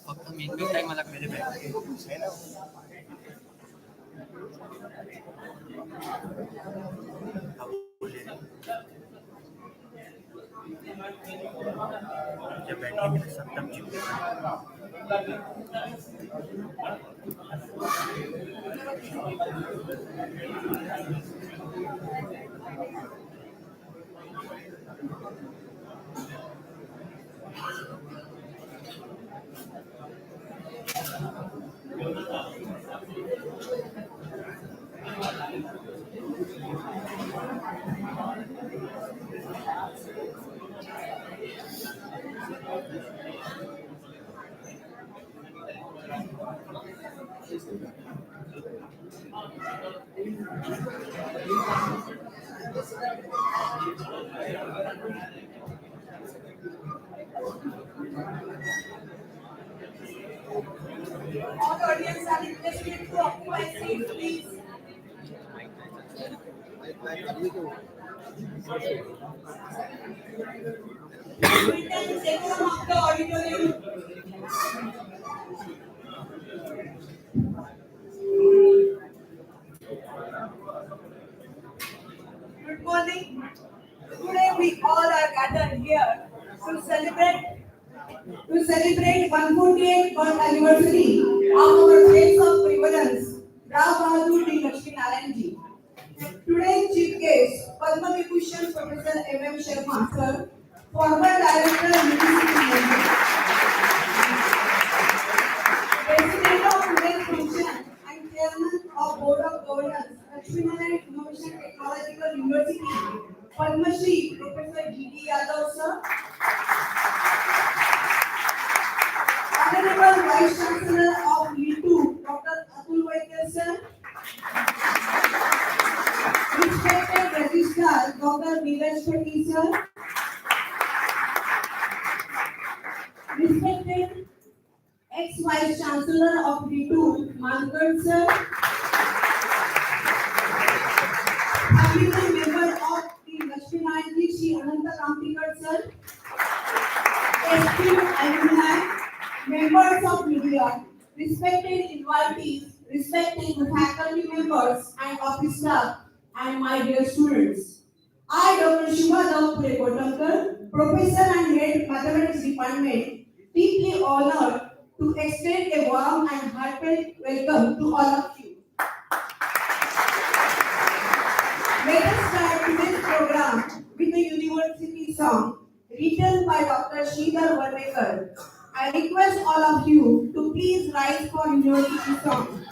फक्त main time मला मेरे बैठे मेरे सब तक चिपके All audience are requested to occupy seats, please. Return section of the auditorium. Good morning. Today we all are gathered here to celebrate 148th birth anniversary of our place of prevalence, Rao Bahadur Di Laxminarayan ji. Today's chief guest, Padma Vibhushan Professor M.M. Sharma sir, former Director University, President of today's function and Chairman of Board of Governors, Laxminarayan Innovation Technological University, Padma Shri Professor G.D. Yadav sir. Honorable Vice Chancellor of LITU, Dr. Atul Vaidya sir. Respected Registrar, Dr. Neeraj Patil sir. Respected ex-Vice Chancellor of LITU, Mangal sir. Honorable Member of the Laxminarayan ji, Shri Ananta Kamtikar sir. Esteemed alumni, members of media, respected invitees, respected faculty members and office staff, and my dear students. I, Dr. Shubha Daupure Kotankar, Professor and Head Mathematics Department, deeply honored to extend a warm and heartfelt welcome to all of you. Let us start today's program with a university song written by Dr. Sridhar Varnekar. I request all of you to please rise for university song.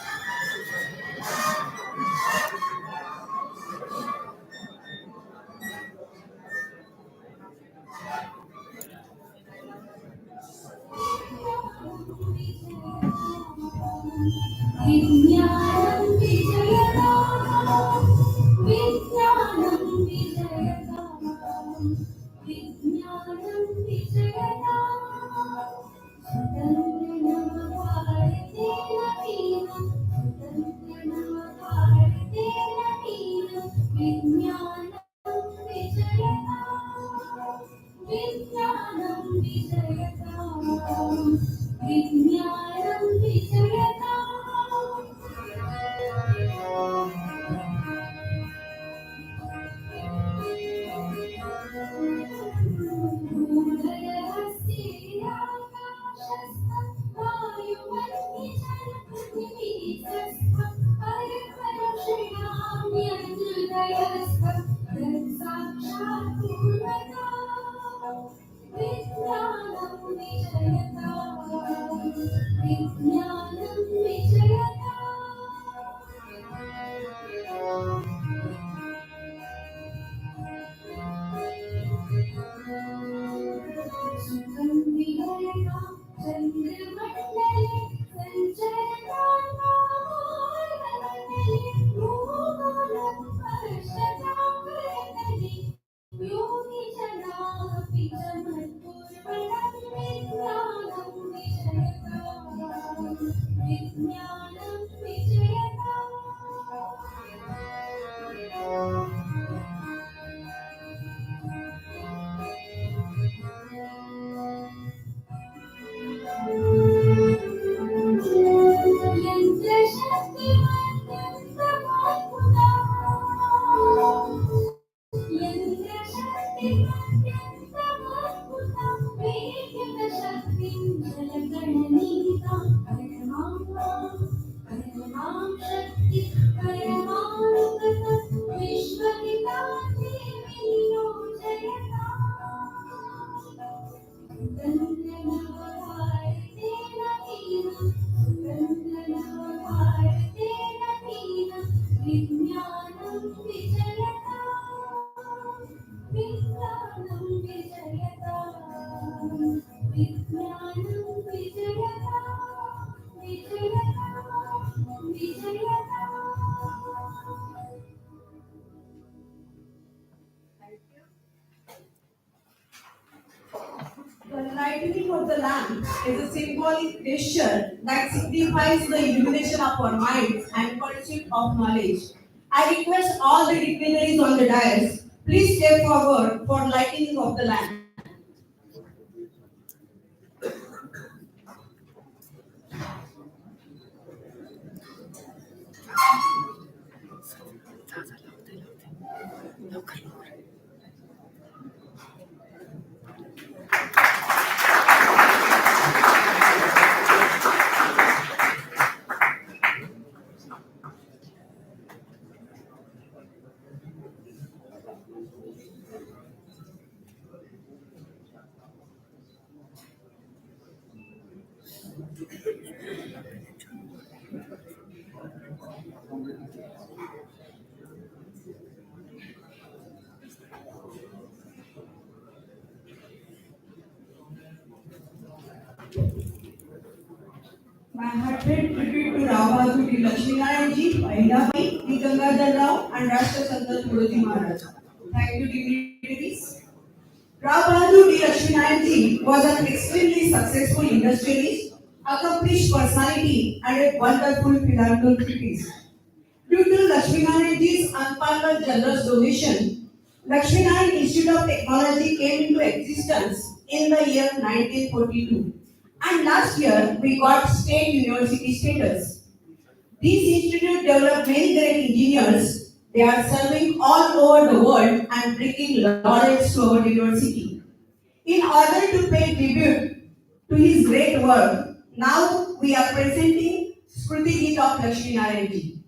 The lighting of the lamp is a symbolic gesture that signifies the illumination of our minds and pursuit of knowledge. I request all the dignitaries on the dais, please step forward for lighting of the lamp. My heartfelt tribute to Rao Bahadur, Laxminarayan ji, Ahilabhai, D. Gangadhar Rao, and Rashtra Sant Guruji Maharaj. Thank you, dignitaries. Rao Bahadur D. Laxminarayan ji was an extremely successful industrialist, accomplished personality, and a wonderful philanthropist. Due to Laxminarayan ji's unparalleled generous donation, Laxminarayan Institute of Technology came into existence in the year 1942. And last year, we got state university status. These institutes develop many great engineers. They are serving all over the world and bringing laurels to our university. In order to pay tribute to his great work, now we are presenting Smriti Geet of Laxminarayan ji.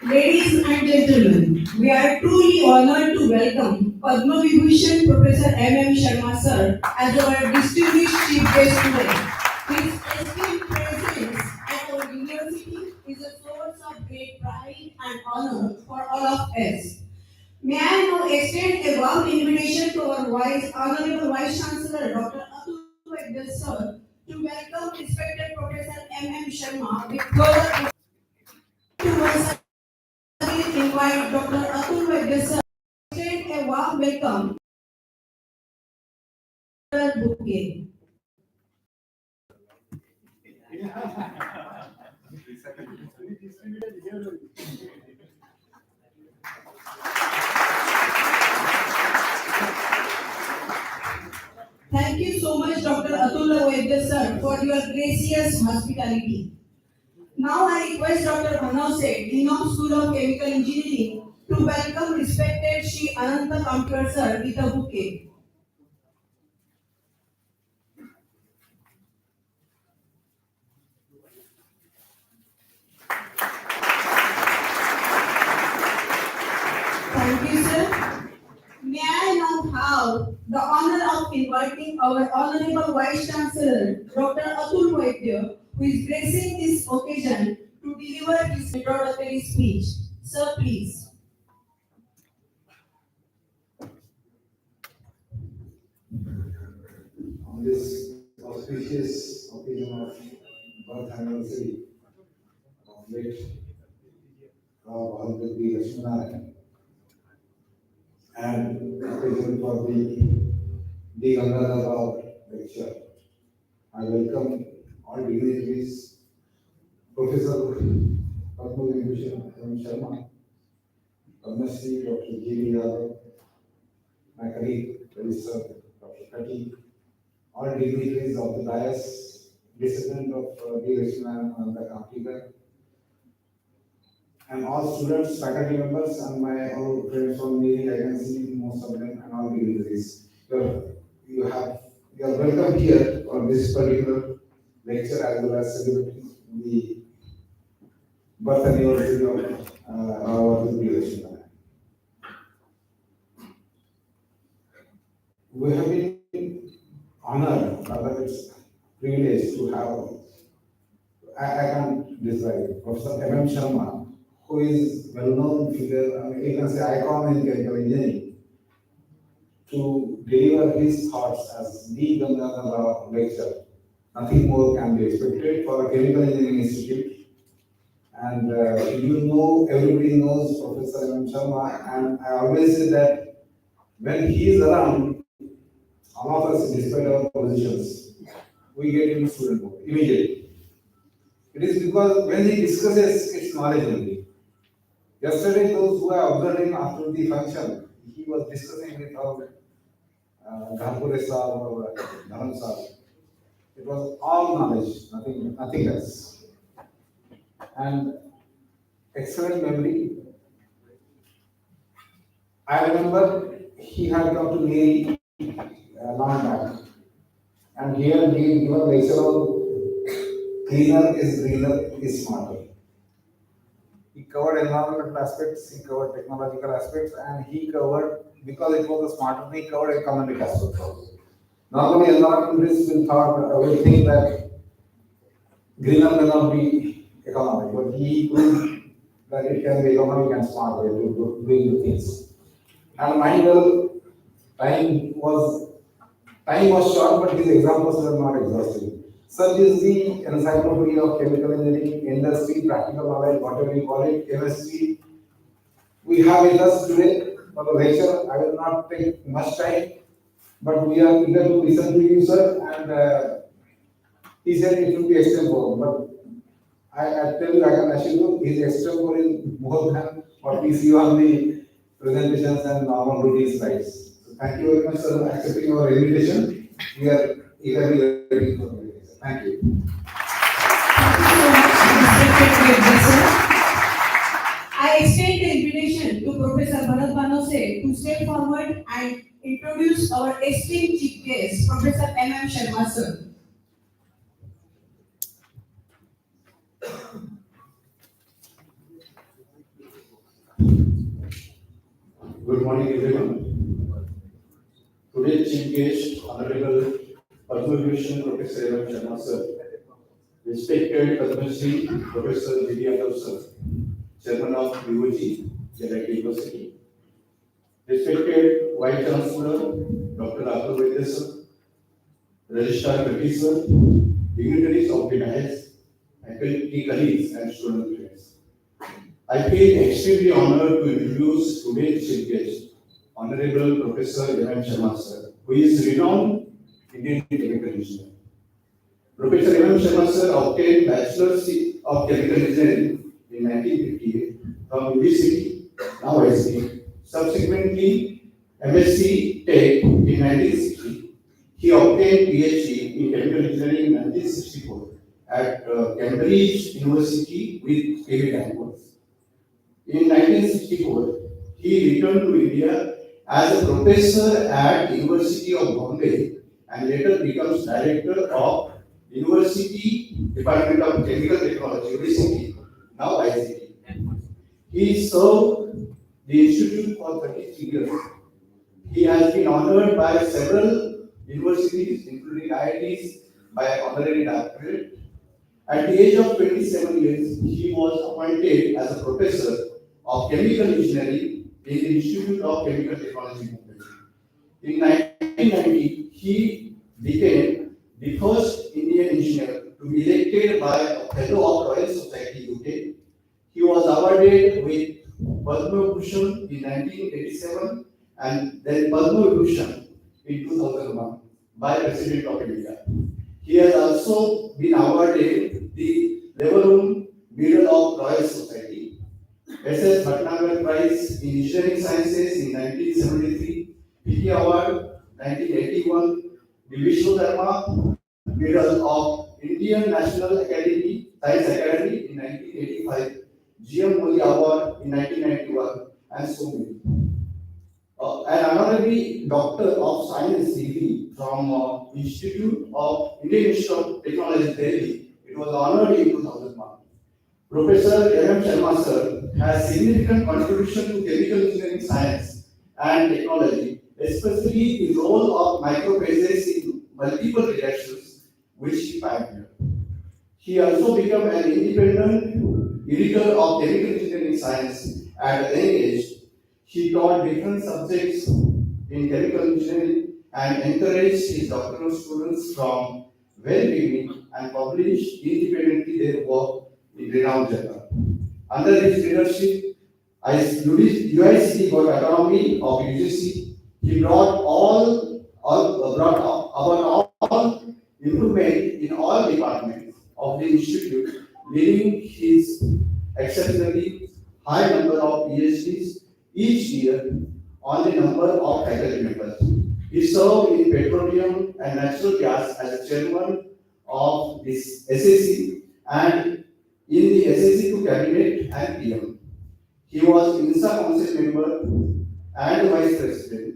Ladies and gentlemen, we are truly honored to welcome Padma Vibhushan Professor M. Sharma Sir as our distinguished chief guest today. His esteemed presence at our university is a source of great pride and honor for all of us. May I now extend a warm invitation to our Honorable Vice Chancellor Dr. Atul Vaidya Sir to welcome respected Professor M. Sharma with further to once again invite Dr. Atul Vaidya Sir to extend a warm welcome to the bouquet. Thank you so much, Dr. Atul Vaidya Sir, for your gracious hospitality. Now I request Dr. Manav Seth, Dean of School of Chemical Engineering, to welcome respected Shri Ananta Kamkar Sir with a bouquet. Thank you, sir. May I now have the honor of inviting our Honorable Vice Chancellor, Dr. Atul Vaidya, who is gracing this occasion to deliver his introductory speech. Sir, please. On this auspicious occasion of birth anniversary of late Rao Bahadur Laxminarayan and occasion for the Gangadhar Rao lecture, I welcome all dignitaries, Professor Padma Vibhushan M. Sharma, Padma Shri Dr. G. Yadav, my colleague, Professor Dr. Kati, all dignitaries of the dais, descendant of the Laxminarayan and the Kamkar, and all students, faculty members, and my all friends from the I can see most of them and all dignitaries. You are welcome here for this particular lecture as well as celebrating the birth anniversary of our relation. We have been honored, rather it's privileged to have, I can't describe, Professor M. Sharma, who is well-known figure, I mean, you can say icon in chemical engineering, to deliver his thoughts as the Gangadhar Rao lecture. Nothing more can be expected for a chemical engineering institute. And everybody knows Professor M. Sharma, and I always say that when he is around, all of us, despite our positions, we get into student mode immediately. It is because when he discusses, it's knowledge only. Yesterday, those who are observing after the function, he was discussing with our Nagpur or Dharan sir. It was all knowledge, nothing else. And excellent memory. I remember he had come to me long back, and here he gave a lecture on cleaner is greener is smarter. He covered environmental aspects, he covered technological aspects, and he covered, because it was a smarter, he covered economic aspects also. Normally, environmentalists will think that greener may not be economic, but he proved that it can be economic and smart way to doing the things. And mind well, time was short, but his examples were not exhaustive. Such is the encyclopedia of chemical engineering, industry, practical knowledge, whatever you call it, chemistry. We have with us today for the lecture. I will not take much time, but we are eager to listen to you, sir. And he said it will be extempore, but I tell you, I can assure you, his extempore is more than what we see on the presentations and normal routine slides. So thank you very much, sir, for accepting our invitation. We are eagerly waiting for the lecture. Thank you. I extend the invitation to Professor Bharat Banose to step forward and introduce our esteemed chief guest, Professor M. Sharma, sir. Good morning, everyone. Today's chief guest, Honorable Padma Bhushan Professor M. Sharma, sir, respected Padma Shri Professor Vidyadev, sir, Chairman of UOG, Jalaki University, respected Vice Chancellor Dr. Atul Vaidya, sir, Registrar Kati, sir, dignitaries of the dais, faculty colleagues, and student friends. I feel extremely honored to introduce today's chief guest, Honorable Professor M. Sharma, sir, who is renowned Indian chemical engineer. Professor M. Sharma, sir, obtained Bachelor's of Chemical Engineering in 1958 from University, now IST. Subsequently, MSc Tech in 1960. He obtained PhD in Chemical Engineering in 1964 at Cambridge University with David Danforth. In 1964, he returned to India as a professor at University of Bombay and later becomes director of University Department of Chemical Technology, UCT, now ICT. He served the institute for 33 years. He has been honored by several universities, including IITs, by honorary doctorate. At the age of 27 years, he was appointed as a professor of chemical engineering in the Institute of Chemical Technology. In 1990, he became the first Indian engineer to be elected by a Fellow of Royal Society UK. He was awarded with Padma Bhushan in 1987 and then Padma Bhushan in 2001 by President of India. He has also been awarded the Leverum Medal of Royal Society, SS Bhatnagar Prize in Engineering Sciences in 1973, PT Award 1981, the Vishnu Dharma Medal of Indian National Academy, Science Academy in 1985, GM Modi Award in 1991, and so many. An honorary Doctor of Science degree from Indian Institute of Technology, Delhi. It was honored in 2001. Professor M. Sharma sir has significant contribution to chemical engineering science and technology, especially the role of microphases in multiple reactions, which he pioneered. He also became an independent editor of chemical engineering science at a young age. He taught different subjects in chemical engineering and encouraged his doctoral students from very beginning and published independently their work in renowned journal. Under his leadership, as UICT got autonomy of UGC, he brought all improvement in all departments of the institute, leading his exceptionally high number of PhDs each year on the number of faculty members. He served in petroleum and natural gas as chairman of this SAC and in the SAC2 cabinet and PM. He was INSA council member and vice president.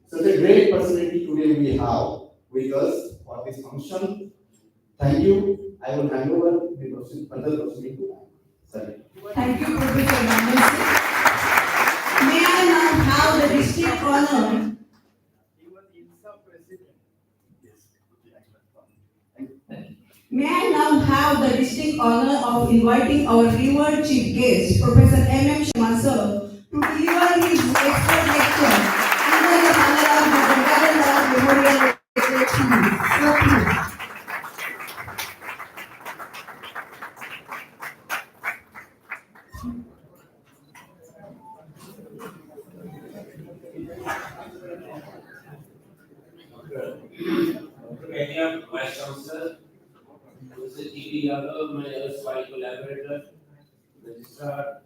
Such a great personality today we have with us for this function. Thank you. I will hand over the further proceeding to Sir. Thank you, Professor Nandasi. May I now have the distinct honor? May I now have the distinct honor of inviting our revered chief guest, Professor M. Sharma sir, to deliver his expert lecture under the banner of the Gangadhar Memorial Lecture Series. Sir, please. Dr. Vice Chancellor, Mr. T.B. Yadav, my erstwhile collaborator, registrar,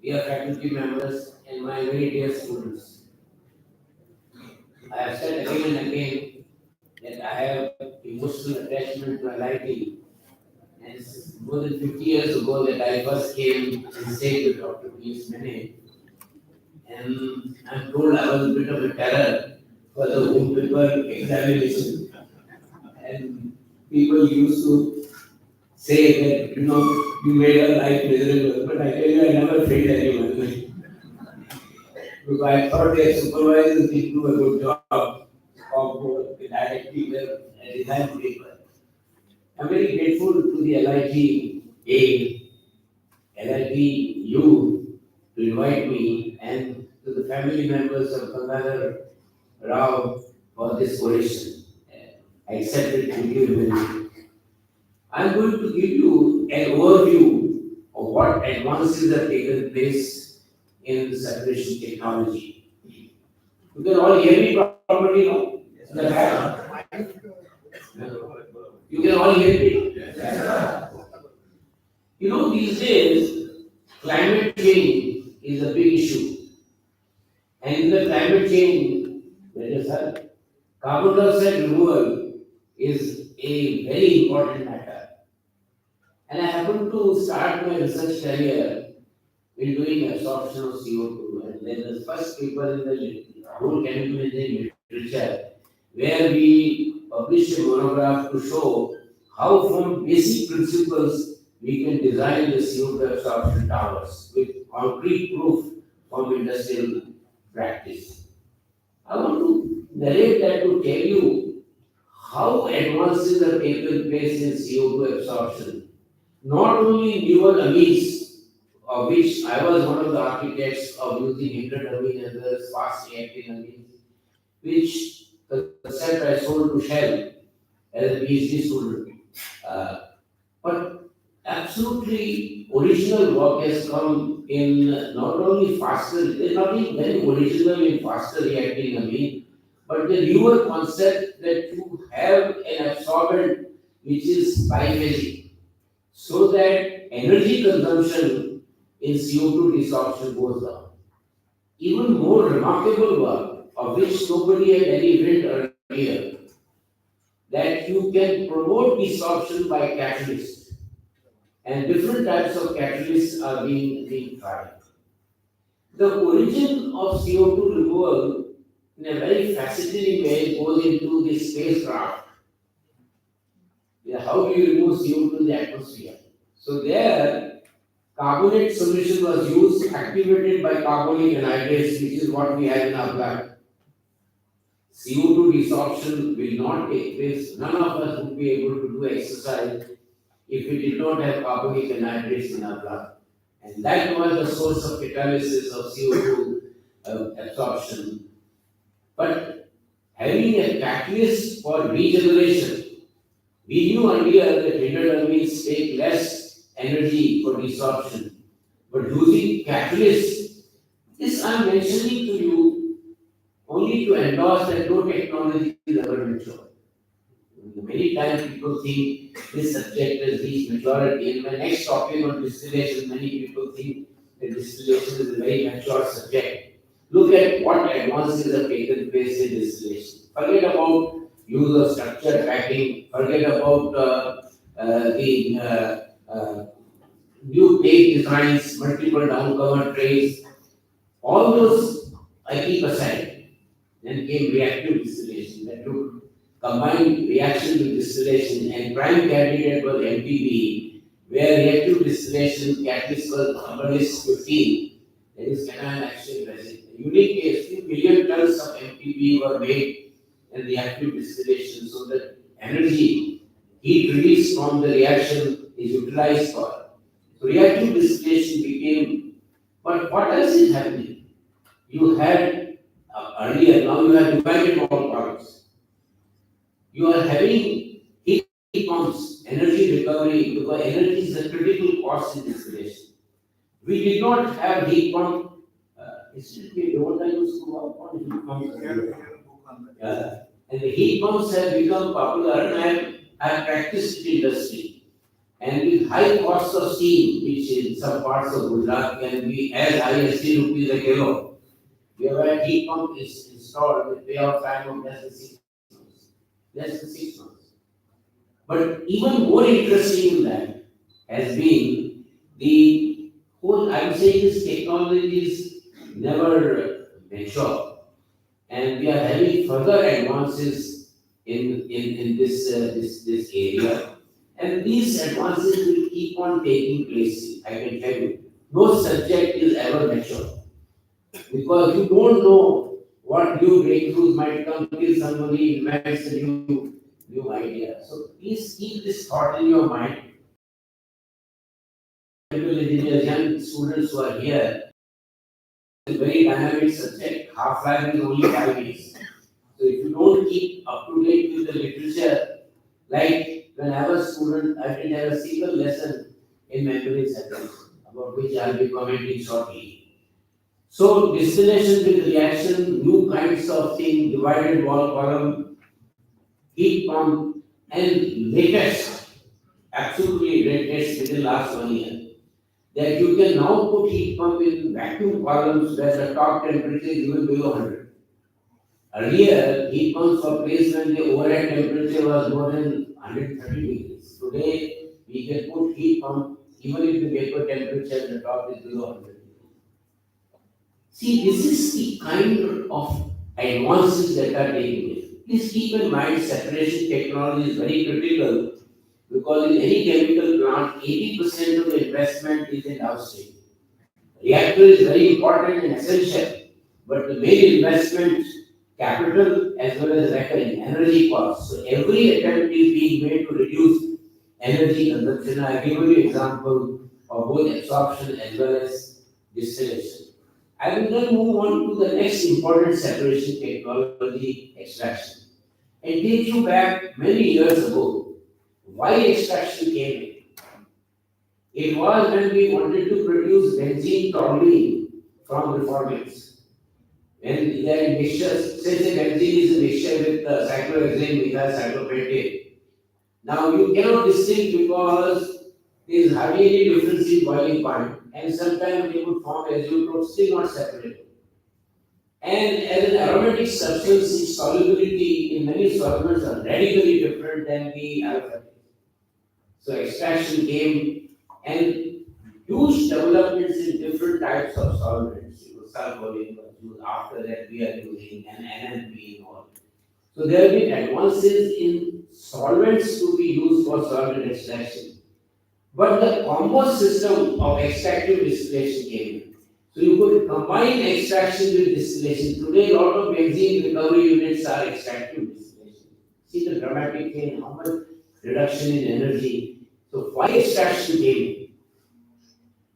dear faculty members, and my very dear students. I have said again and again that I have emotional attachment to LIT, and it's more than 50 years ago that I first came and stayed with Dr. P.S. Mene, and I'm told I was a bit of a terror for the home paper examination. And people used to say that, you made our life miserable, but I tell you, I never failed anyone. Because I thought their supervisors did do a good job of the directing their design paper. I'm very grateful to the LIT A, LIT U to invite me, and to the family members of Gangadhar Rao for this oration. I accept it with humility. I'm going to give you an overview of what advances have taken place in separation technology. You can all hear me properly now? Is that right? You can all hear me? These days, climate change is a big issue. And in the climate change, carbon dioxide removal is a very important matter. And I happened to start my research career in doing absorption of CO2. And then the first paper in the whole chemical engineering literature, where we published a monograph to show how from basic principles we can design the CO2 absorption towers with concrete proof from industrial practice. I want to narrate that to tell you how advances have taken place in CO2 absorption. Not only in newer amines, of which I was one of the architects of using Introductory and the fast reacting amines, which concept I sold to Shell as a PhD student. But absolutely original work has come in not only faster, there's nothing very original in faster reacting amine, but the newer concept that you have an absorbent which is biphasic, so that energy consumption in CO2 desorption goes down. Even more remarkable work, of which nobody had any hint earlier, that you can promote desorption by catalysts, and different types of catalysts are being tried. The origin of CO2 removal in a very fascinating way goes into the spacecraft. How do you remove CO2 in the atmosphere? So there, carbonate solution was used, activated by carbonic anhydrase, which is what we have in our blood. CO2 desorption will not take place. None of us would be able to do exercise if we did not have carbonic anhydrase in our blood. And that was the source of catalysis of CO2 absorption. But having a catalyst for regeneration, we knew earlier that endodermines take less energy for desorption. But using catalysts, this I'm mentioning to you only to endorse that no technology is ever mature. Many times people think this subject has reached maturity, and my next topic on distillation, many people think that distillation is a very mature subject. Look at what advances have taken place in distillation. Forget about use of structured packing, forget about the new plate designs, multiple downcomer trays, all those I keep aside. Then came reactive distillation that took combined reaction with distillation, and prime candidate was MTBE, where reactive distillation catalyst was Herbalist 15, that is cation action resin. Unique case, 3 million tons of MTBE were made in reactive distillation, so that energy, heat released from the reaction is utilized for. So reactive distillation became, but what else is happening? You had earlier, now you have divided all products. You are having heat pumps, energy recovery, because energy is a critical cost in distillation. We did not have heat pump. Don't I used to work on heat pumps? Yeah. And the heat pumps have become popular, and I have practiced in industry. And with high cost of steam, which in some parts of Gujarat can be as high as 3 rupees a kilo, where a heat pump is installed with payoff time of less than 6 months. Less than 6 months. But even more interesting than that has been the whole, I'm saying this technology is never mature. And we are having further advances in this area. And these advances will keep on taking place, I can tell you. No subject is ever mature. Because you don't know what new breakthroughs might come till somebody invents a new idea. So please keep this thought in your mind. Chemical engineers, young students who are here, it's a very dynamic subject. Half-life is only 5 years. So if you don't keep up to date with the literature, like when I was a student, I didn't have a single lesson in memory science, about which I'll be commenting shortly. So distillation with reaction, new kinds of thing, divided wall column, heat pump, and latest, absolutely latest within last 1 year, that you can now put heat pump in vacuum columns where the top temperature is even below 100. Earlier, heat pumps were placed when the overhead temperature was more than 130 degrees. Today, we can put heat pump even if the vapor temperature at the top is below 100. See, this is the kind of advances that are taking place. Please keep in mind separation technology is very critical because in any chemical plant, 80% of the investment is in downstream. Reactor is very important and essential, but the main investment, capital as well as recurring energy costs. So every attempt is being made to reduce energy consumption. I give you an example of both absorption as well as distillation. I will then move on to the next important separation technology, extraction, and take you back many years ago. Why extraction came in? It was when we wanted to produce benzene toluene from reformants. When that mixture, since the benzene is a mixture with cyclohexane methyl cyclopentane. Now you cannot distinct because there is hardly any difference in boiling point, and sometimes they would form azeotrope still not separated. And as an aromatic substance, its solubility in many solvents are radically different than the aliphatic. So extraction came and huge developments in different types of solvents. sulfuric was used. After that, we are using an NNP and all. So there have been advances in solvents to be used for solvent extraction. But the combo system of extractive distillation came in. So you could combine extraction with distillation. Today, a lot of benzene recovery units are extractive distillation. See the dramatic change, how much reduction in energy. So why extraction came in?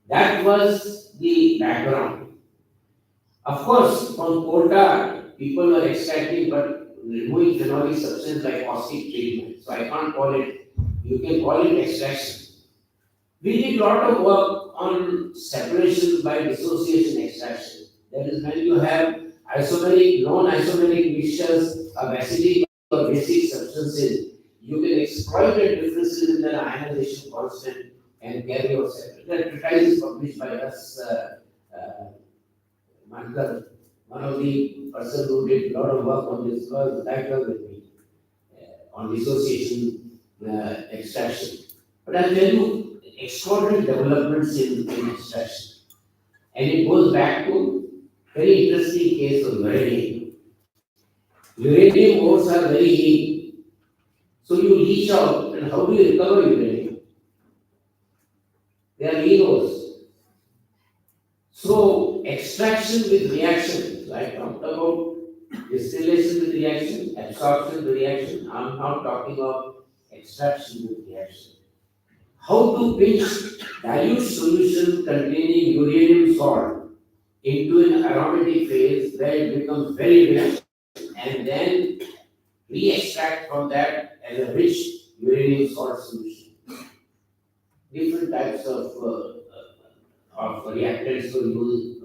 That was the background. Of course, from coal tar, people were extracting but removing phenolic substance like caustic treatment. So I can't call it, you can call it extraction. We did a lot of work on separation by dissociation extraction. That is when you have isomeric, non-isomeric mixtures of acidic or basic substances, you can exploit the differences in their ionization constant and carry out separate. That treatise is published by us, Mankar, one of the person who did a lot of work on this was back with me on dissociation extraction. But I'll tell you, extraordinary developments in extraction. And it goes back to very interesting case of uranium. Uranium ores are very lean. So you leach out, and how do you recover uranium? They are lean ores. So extraction with reaction, so I talked about distillation with reaction, absorption with reaction. I'm now talking of extraction with reaction. How to pinch dilute solution containing uranium salt into an aromatic phase where it becomes very rich and then re-extract from that as a rich uranium salt solution. Different types of reactants were used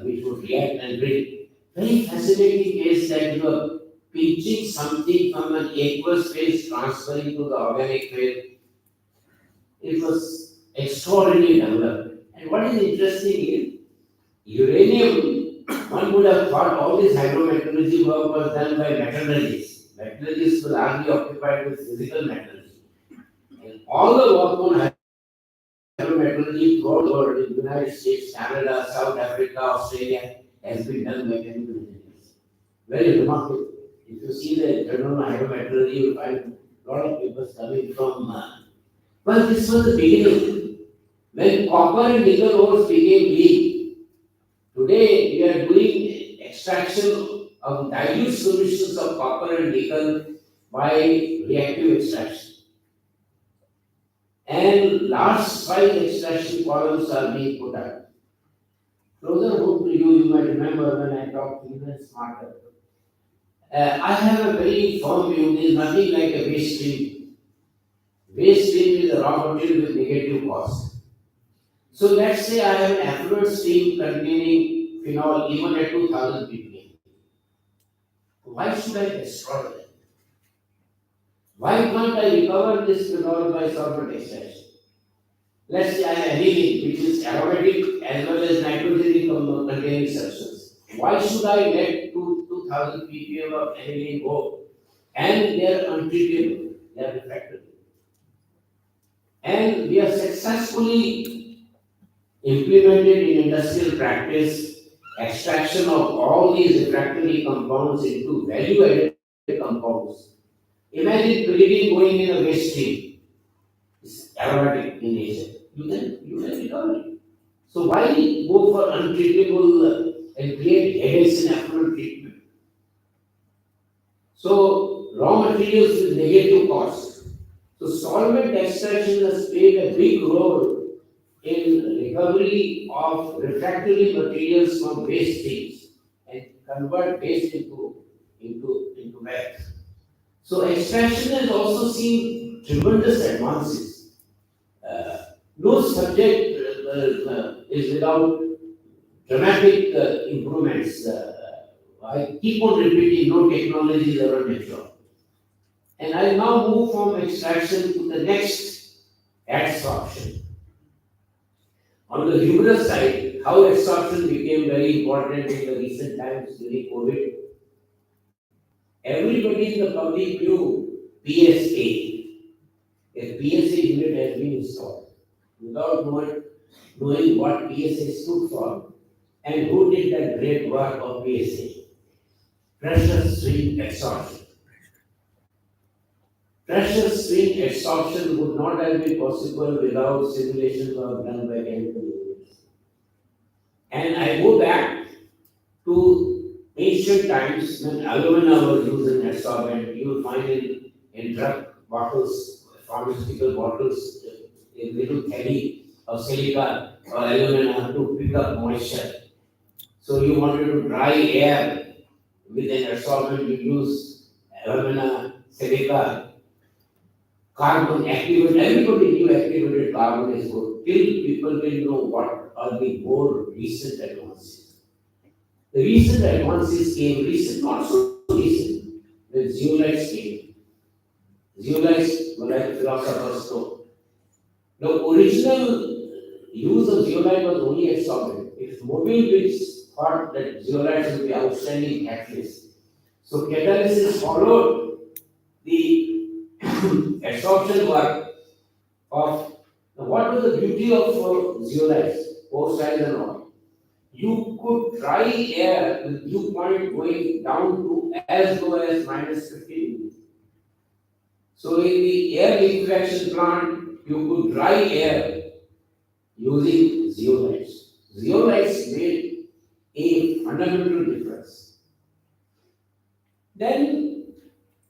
which would react and bring very fascinating case that you are pinching something from an aqueous phase transferring to the organic phase. It was extraordinarily developed. And what is interesting is uranium, one would have thought all this hydrometallurgy work was done by metallurgists. Metallurgists were largely occupied with physical metallurgy. And all the work on hydrometallurgy throughout the world, in the United States, Canada, South Africa, Australia, has been done by chemical engineers. Very remarkable. If you see the journal on hydrometallurgy, you will find a lot of papers coming from. Well, this was the beginning. When copper and nickel ores became weak, today we are doing extraction of dilute solutions of copper and nickel by reactive extraction. And large size extraction columns are being put up. Closer home to you, you might remember when I talked even smarter. I have a very firm view, there is nothing like a waste stream. Waste stream is a raw material with negative cost. So let's say I have an effluent stream containing phenol even at 2000 ppm. Why should I destroy that? Why can't I recover this phenol by solvent extraction? Let's say I have aniline, which is aromatic as well as nitrogen containing substance. Why should I let 2000 ppm of aniline go? And they are untreatable, they are refractory. And we have successfully implemented in industrial practice extraction of all these refractory compounds into value-added compounds. Imagine pyridine going in a waste stream. It's aromatic in nature. You can recover it. So why go for untreatable and create headaches in effluent treatment? So raw materials with negative cost. So solvent extraction has played a big role in recovery of refractory materials from waste streams and convert waste into wax. So extraction has also seen tremendous advances. No subject is without dramatic improvements. I keep on repeating, no technology is ever mature. And I now move from extraction to the next adsorption. On the humerus side, how adsorption became very important in the recent times during COVID. Everybody in the public knew PSA. A PSA unit has been installed. Without knowing what PSA stood for, And who did that great work of PSA? Pressure swing absorption. Pressure swing absorption would not have been possible without simulations were done by chemical engineers. And I go back to ancient times when alumina was used in adsorbent. You will find in drug bottles, pharmaceutical bottles, a little caddy of silica or alumina to pick up moisture. So you wanted to dry air with an adsorbent, you use alumina, silica, carbon activated. Everybody knew activated carbon is good. Till people didn't know what are the more recent advances. The recent advances came recent, not so recent, when zeolites came. Zeolites were like philosophers' stone. The original use of zeolite was only absorbent. It is Mobile which thought that zeolites would be outstanding catalysts. So catalysis followed the absorption work of what was the beauty of zeolites, pore size and all. You could dry air with dew point going down to as low as minus 15 degrees. So in the air liquefaction plant, you could dry air using zeolites. Zeolites made a fundamental difference. Then,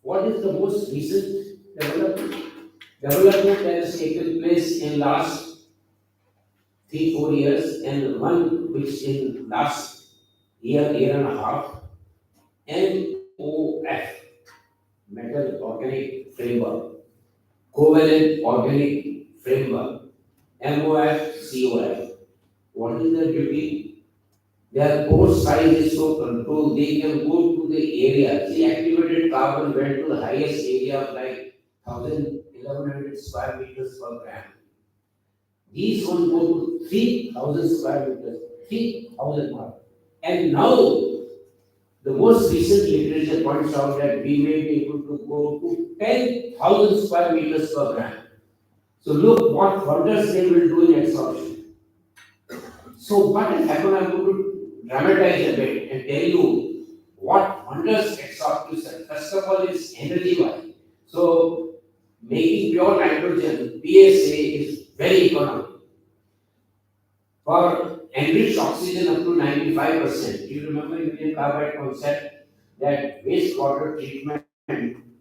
what is the most recent development? Development that has taken place in last 3-4 years, and one which in last year and a half, MOF, metal organic framework, covalent organic framework, MOF, COF. What is their beauty? Their pore size is so controlled, they can go to the area. See, activated carbon went to the highest area of like 1100 square meters per gram. These ones go to 3000 square meters, 3000 mark. And now, the most recent literature points out that we may be able to go to 10,000 square meters per gram. So look what wonders they will do in absorption. So what has happened, I'm going to dramatize a bit and tell you what wonders absorption. First of all, is energy-wise. So making pure nitrogen, PSA, is very economical. For enriched oxygen up to 95%. Do you remember union carbide concept that wastewater treatment,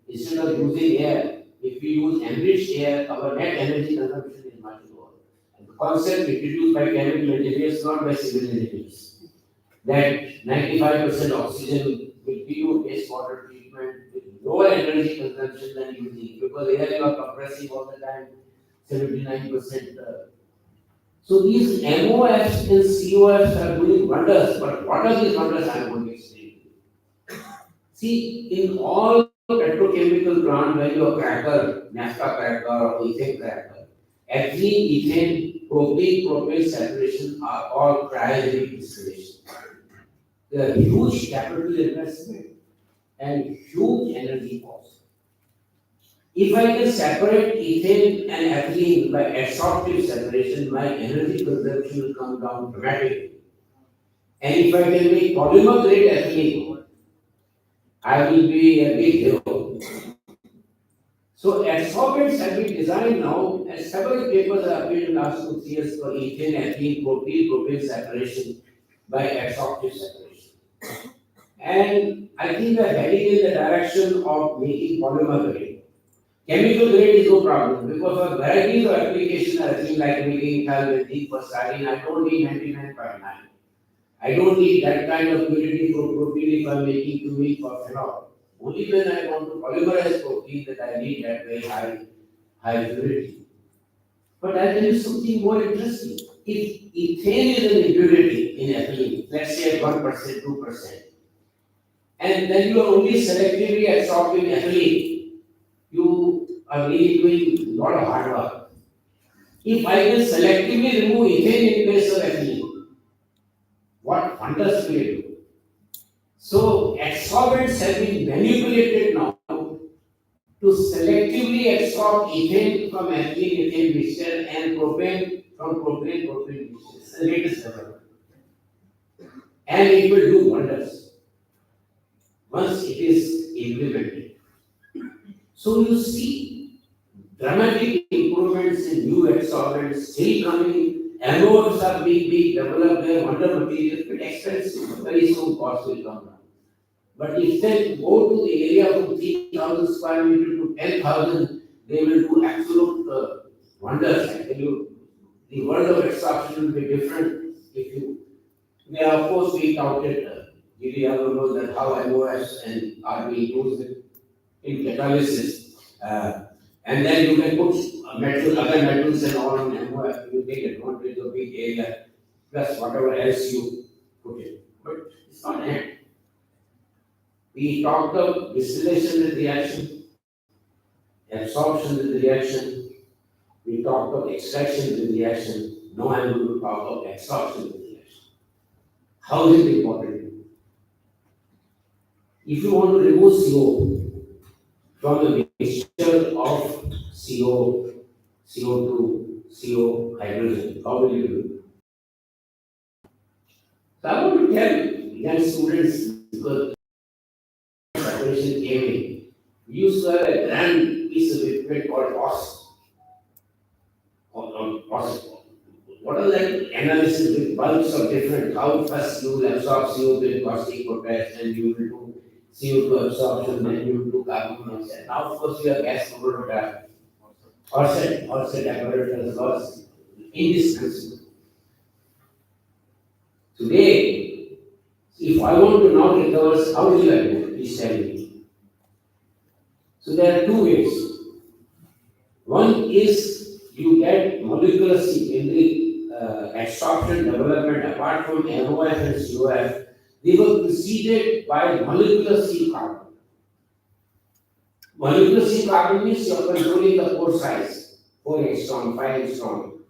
instead of using air, if we use enriched air, our net energy consumption is much lower. And the concept introduced by chemical engineers, not by civil engineers, that 95% oxygen will give you wastewater treatment with lower energy consumption than using, because air you are compressing all the time, 79%. So these MOFs and COFs are doing wonders, but what are these wonders I am going to explain? See, in all petrochemical plant, when your cracker, naphtha cracker or ethane cracker, ethylene, ethane, propane, propane separation are all cryogenic distillation. They are huge capital investment and huge energy cost. If I can separate ethane and ethylene by absorptive separation, my energy consumption will come down dramatically. And if I can make polymer grade ethylene, I will be a big hero. So absorbents have been designed now, and several papers have appeared in the last 2-3 years for ethane, ethylene, propane separation by absorptive separation. And I think we are heading in the direction of making polymer grade. Chemical grade is no problem because for varieties of application are things like making methyl for styrene, I don't need 99.9. I don't need that kind of purity for protein if I'm making cumene for phenol. Only when I want to polymerize protein that I need that very high purity. But I'll tell you something more interesting. If ethane is an impurity in ethylene, let's say at 1%, 2%, and then you are only selectively absorbing ethylene, you are really doing a lot of hard work. If I can selectively remove ethane in place of ethylene, what wonders will it do? So absorbents have been manipulated now to selectively absorb ethane from ethylene, ethane mixture and propane from propane mixture. It's the latest development. and it will do wonders once it is implemented. So you see dramatic improvements in new adsorbents still coming. Anodes are being developed, they are wonder materials, but expensive. Very soon cost will come down. But if they go to the area from 3,000 square meter to 10,000, they will do absolute wonders. I tell you, the world of absorption will be different if you. Yeah, of course, we counted. GDR knows that how MOS and are being used in catalysis. And then you can put other metals and all in MOS. You take advantage of big area plus whatever else you put in. But it's not end. We talked of distillation with reaction, absorption with reaction. We talked of extraction with reaction. Now I'm going to talk of absorption with reaction. How is it important? If you want to remove CO from the mixture of CO, CO2, CO, hydrogen, how will you do it? So I want to tell young students, because separation came in, we used to have a grand piece of equipment called OS. What are that analysis with bulks of different, how first you will absorb CO2 with caustic potash, and you will do CO2 absorption, then you will do carbon monoxide. Now, of course, we have gas chromatography, Orsett apparatus was indispensable. Today, if I want to now recover, how will I do it? Please tell me. So there are two ways. One is you get molecular C in the absorption development apart from MOF and COF, they were preceded by molecular C carbon. Molecular C carbon means you are controlling the pore size, 4 angstrom, 5 angstrom.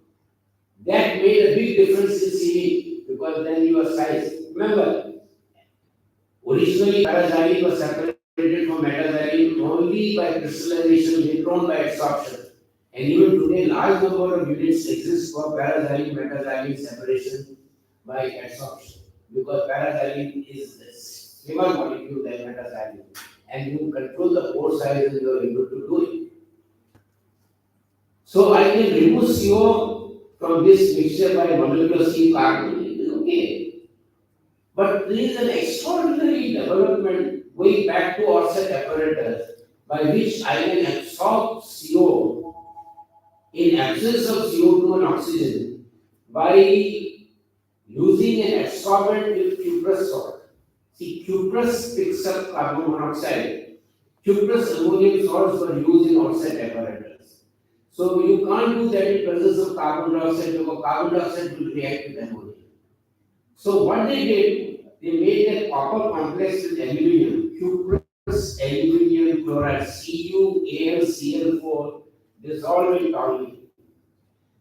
That made a big difference in CV because then your size. Remember, originally paraxylene was separated from metaxylene only by crystallization, later on by absorption. And even today, large number of units exist for paraxylene metaxylene separation by absorption because paraxylene is a slimmer molecule than metaxylene, and you control the pore size and you are able to do it. So I can remove CO from this mixture by molecular C carbon. It is okay, but there is an extraordinary development going back to Orsett apparatus by which I can absorb CO in absence of CO2 and oxygen by using an absorbent with cuprous salt. See, cuprous picks up carbon monoxide. Cuprous ammonium salts were used in Orsett apparatus. So you can't do that in presence of carbon dioxide because carbon dioxide will react with ammonia. So what they did, they made a copper complex with aluminium, cuprous aluminium chloride, CuAlCl4, dissolved in toluene.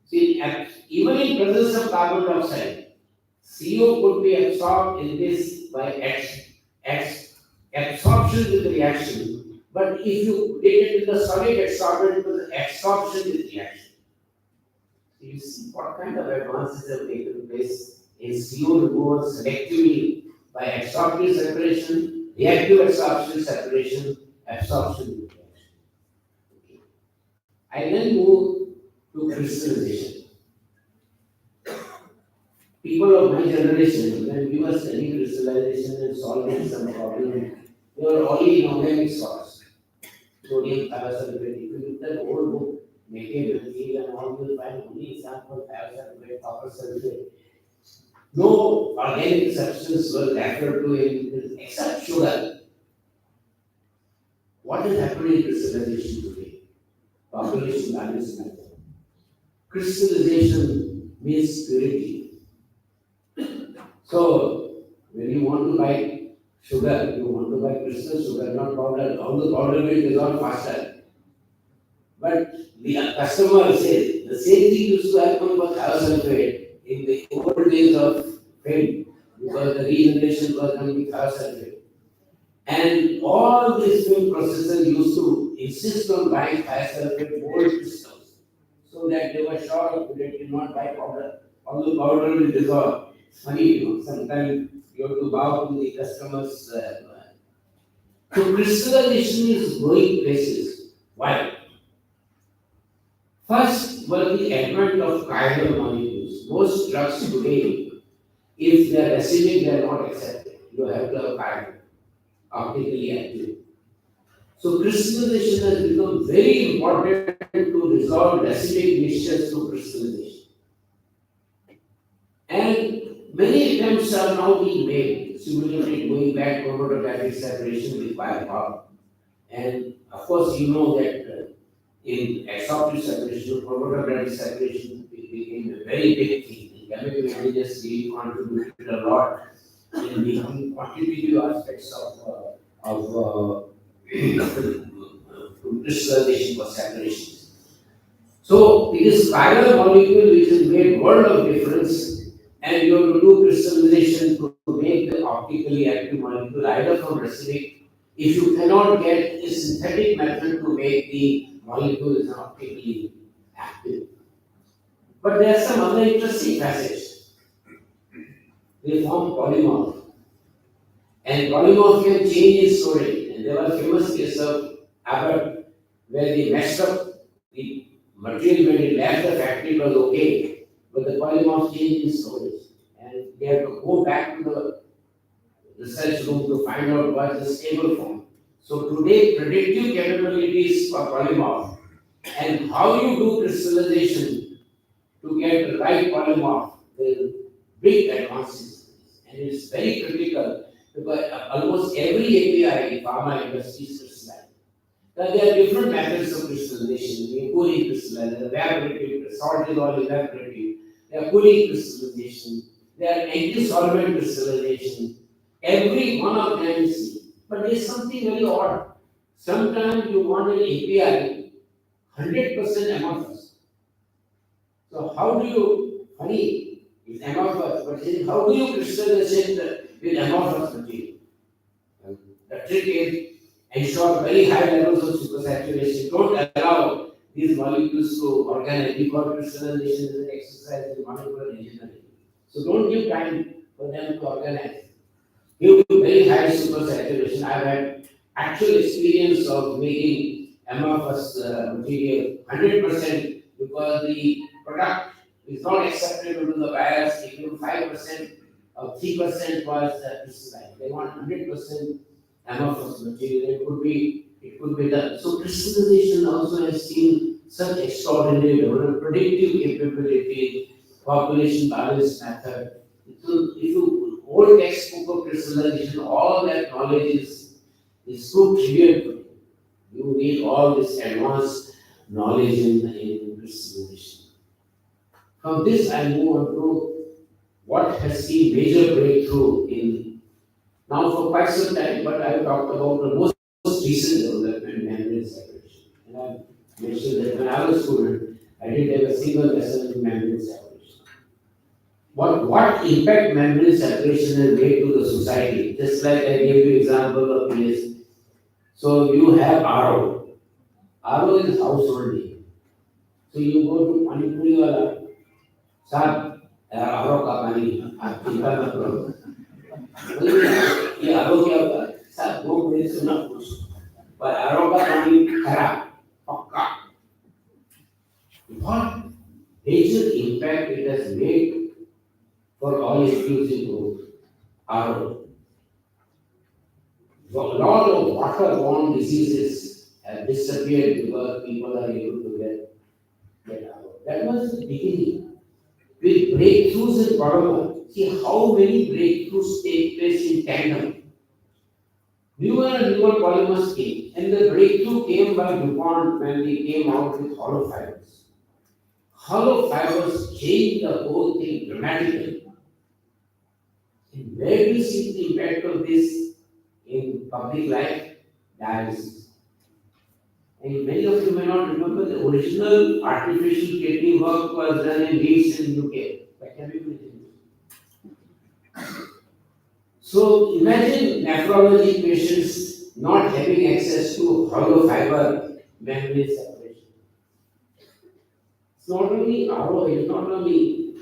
See, even in presence of carbon dioxide, CO could be absorbed in this by absorption with reaction. But if you take it to the solid absorbent, it was absorption with reaction. So you see what kind of advances have taken place in CO removal selectively by absorptive separation, reactive absorption separation, absorption with reaction. Okay. I then move to crystallization. People of my generation, when we were studying crystallization and solving some problem, they were only in organic source. Sodium thiosulfate. If you look at the old book, native material and all, you will find only example thiosulfate, copper sulfate. No organic substance was referred to in this except sugar. What is happening in crystallization today? Population balance method. Crystallization means purity. So, when you want to buy sugar, you want to buy crystal sugar, not powder. All the powder will dissolve faster. But the customer says the same thing used to happen for thiosulfate in the old days of film because the regeneration was done with thiosulfate. And all these film processors used to insist on buying thiosulfate gold crystals so that they were sure of they did not buy powder. All the powder will dissolve. It's funny, sometimes you have to bow to the customers. So crystallization is going places. Why? First was the advent of chiral molecules. Most drugs today, if they are acidic, they are not accepted. You have to have chiral, optically active. So crystallization has become very important to resolve acidic mixtures through crystallization. And many attempts are now being made, simulated going back chromatographic separation with biopolymers. And of course, you know that in absorptive separation, chromatographic separation became a very big thing. In chemical intelligence, we contributed a lot in the quantitative aspects of crystallization for separation. So it is chiral molecule which has made world of difference, and you have to do crystallization to make the optically active molecule either from racemic. If you cannot get a synthetic method to make the molecules optically active. But there are some other interesting facets. They form polymorph. And polymorph can change its storage. And there was a famous case of Abbott where they messed up the material when it left the factory, it was okay, but the polymorph changed its storage. And they had to go back to the research room to find out what is the stable form. So today, predictive capabilities for polymorph and how you do crystallization to get the right polymorph, there is big advances. And it's very critical because almost every API in pharma industry is crystallized. Now, there are different methods of crystallization. We have cooling crystallization, evaporative, salt dissolved evaporative, there are cooling crystallization, there are anti-solvent crystallization. Every one of them is, but there is something very odd. Sometimes you want an API 100% amorphous. So how do you, funny, it's amorphous, but then how do you crystallize it with amorphous material? The trick is ensure very high levels of supersaturation. Don't allow these molecules to organize. We call crystallization as an exercise in molecular engineering. So don't give time for them to organize. Give very high supersaturation. I've had actual experience of making amorphous material 100% because the product is not acceptable to the buyers. If you 5% or 3% was crystallized, they want 100% amorphous material. It could be done. So crystallization also has seen such extraordinary level of predictive capability, population balance method. So if you old textbook of crystallization, all that knowledge is so trivial to you. You need all this advanced knowledge in crystallization. From this, I move on to what has seen major breakthrough in now for quite some time, but I talked about the most recent development, membrane separation. And I mentioned that when I was a student, I did have a single lesson in membrane separation. What impact membrane separation has made to the society? Just like I gave you example of PS. So you have RO. RO is household name. So you go to Manipuri wala, sab, RO ka pani, आप चिंता मत करो. ये RO क्या होता है? सब वो मेरे सुना कुछ. पर RO का पानी खराब, पक्का. What major impact it has made for all exclusive growth? RO. A lot of waterborne diseases have disappeared because people are able to get out. That was the beginning. With breakthroughs in polymer, see how many breakthroughs take place in tandem. Newer and newer polymers came, and the breakthrough came by DuPont when they came out with hollow fibers. Hollow fibers changed the whole thing dramatically. And where do you see the impact of this in public life? Dialysis. And many of you may not remember the original artificial kidney work was done in Leeds in UK. By chemical engineers. So imagine nephrology patients not having access to hollow fiber membrane separation. It's not only RO, it's not only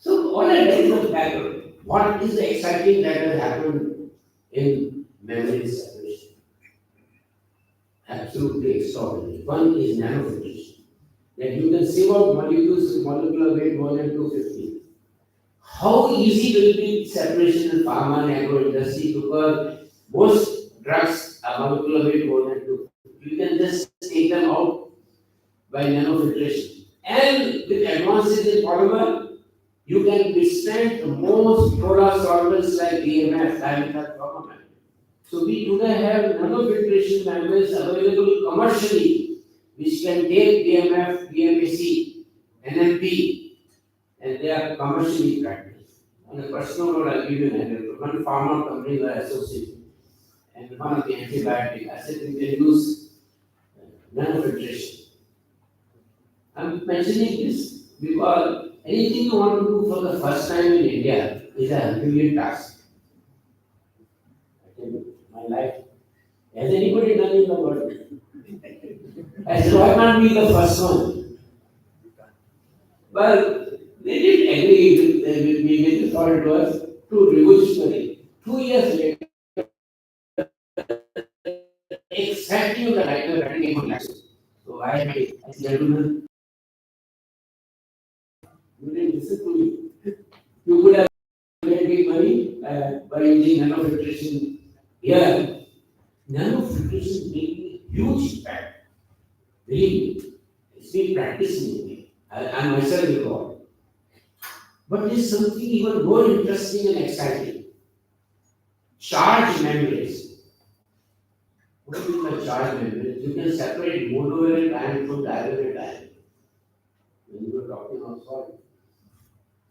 So all I know is the background. What is the exciting that has happened in memory separation? Absolutely extraordinary. One is nanofiltration. That you can sieve out molecules with molecular weight more than 250. How easy will be separation in pharma and agro industry because most drugs are molecular weight more than 250. You can just take them out by nanofiltration. And with advances in polymer, you can withstand most polar solvents like DMF, dimethyl formamide. So we today have nanofiltration membranes available commercially, which can take DMF, DMAC, NMP, and they are commercially practiced. On a personal note, I'll give you an example. One pharma company were associated, and one of the antibiotic, I said we can use nanofiltration. I'm mentioning this because anything you want to do for the first time in India is a Herculean task. I tell you, my life. Has anybody done in the world? I said, why can't be the first one? Well, they didn't agree with me, they thought it was too revolutionary. 2 years later, exactly on the right time, came on Laxminarayan. So I said, gentlemen, you didn't listen to me. You could have made big money by using nanofiltration here. Nanofiltration made a huge impact. Believe me, it's been practiced in India. I myself recall. But there's something even more interesting and exciting. Charge membranes. What do you mean by charge membranes? You can separate monovalent ion from divalent ion. When you were talking about salt.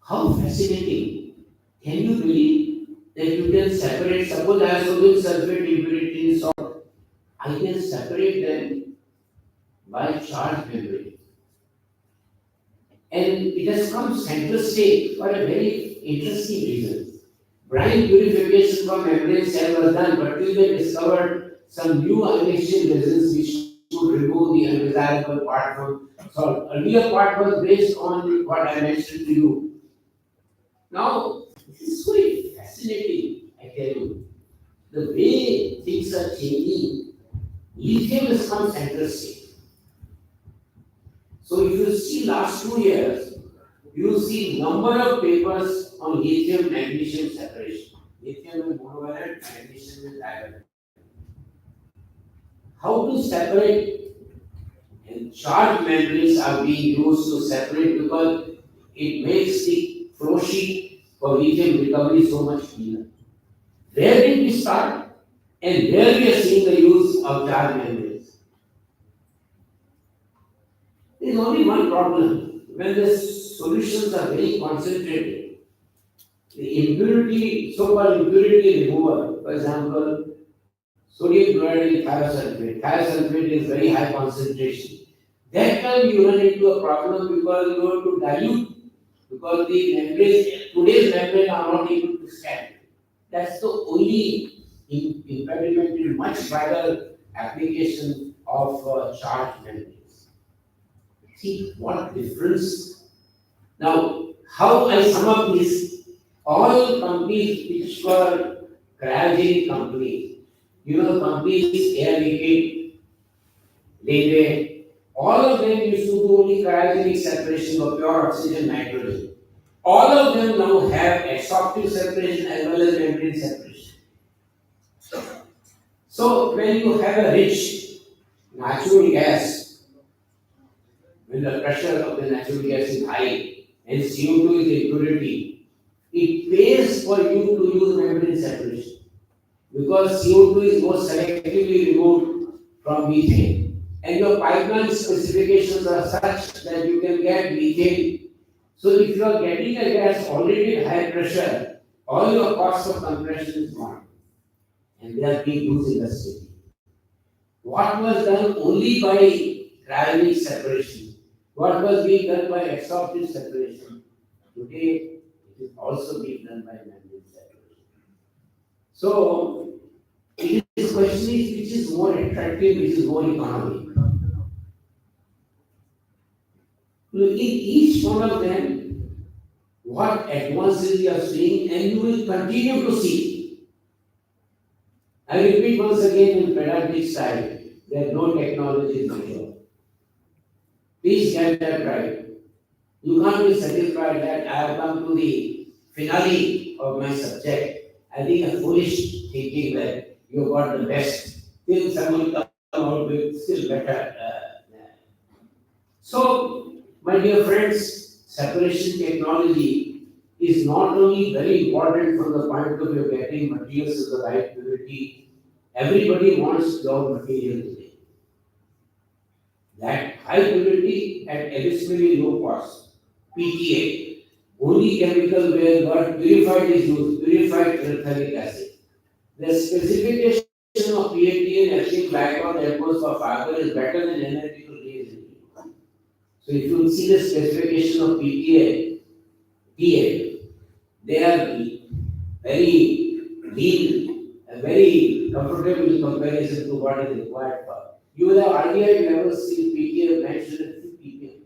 How fascinating. Can you believe that you can separate, suppose I have sodium sulfate impurity in salt. I can separate them by charge membrane. And it has come center stage for a very interesting reason. Brine purification from membrane cell was done, but we discovered some new ionization resins which could remove the undesirable part from salt. Earlier part was based on what I mentioned to you. Now, this is so fascinating, I tell you. The way things are changing, lithium has come center stage. So if you see last 2 years, you see number of papers on lithium magnesium separation. Lithium is monovalent, magnesium is divalent. How to separate? And charge membranes are being used to separate because it makes the flow sheet for lithium recovery so much cleaner. Where did we start? And where we are seeing the use of charge membranes. There is only one problem. When the solutions are very concentrated, the impurity, so-called impurity remover, for example, sodium chloride and thiosulfate. Thiosulfate is very high concentration. That time you run into a problem because you have to dilute, because the membranes, today's membranes are not able to stand. That's the only impediment in much wider application of charge membranes. See what difference. Now, how I sum up this, all companies which were cryogenic companies, companies Air Liquide, Linde, all of them used to do only cryogenic separation of pure oxygen nitrogen. All of them now have absorptive separation as well as membrane separation. So when you have a rich natural gas, when the pressure of the natural gas is high and CO2 is impurity, it pays for you to use membrane separation because CO2 is more selectively removed from methane. And your pipeline specifications are such that you can get methane. So if you are getting a gas already at high pressure, all your cost of compression is gone. And they are being used in the city. What was done only by cryogenic separation? What was being done by absorptive separation? Today, it is also being done by membrane separation. So, it is question is which is more attractive, which is more economic. In each one of them, what advances you are seeing and you will continue to see. I repeat once again in pedagogic style that no technology is mature. Please get that right. You can't be satisfied that I have come to the finale of my subject. I think a foolish thinking that you got the best. Till someone come out with still better. So, my dear friends, separation technology is not only very important from the point of view of getting materials of the right purity. Everybody wants pure material today. That high purity at abysmally low cost. PTA. Only chemical where what purified is used, purified terephthalic acid. The specification of PTA and ethyl glycol that goes for fiber is better than analytical reagent. So if you see the specification of PTA, PA, they are very lean and very comfortable in comparison to what is required for. You will have RDI levels in PTA mentioned in PPM.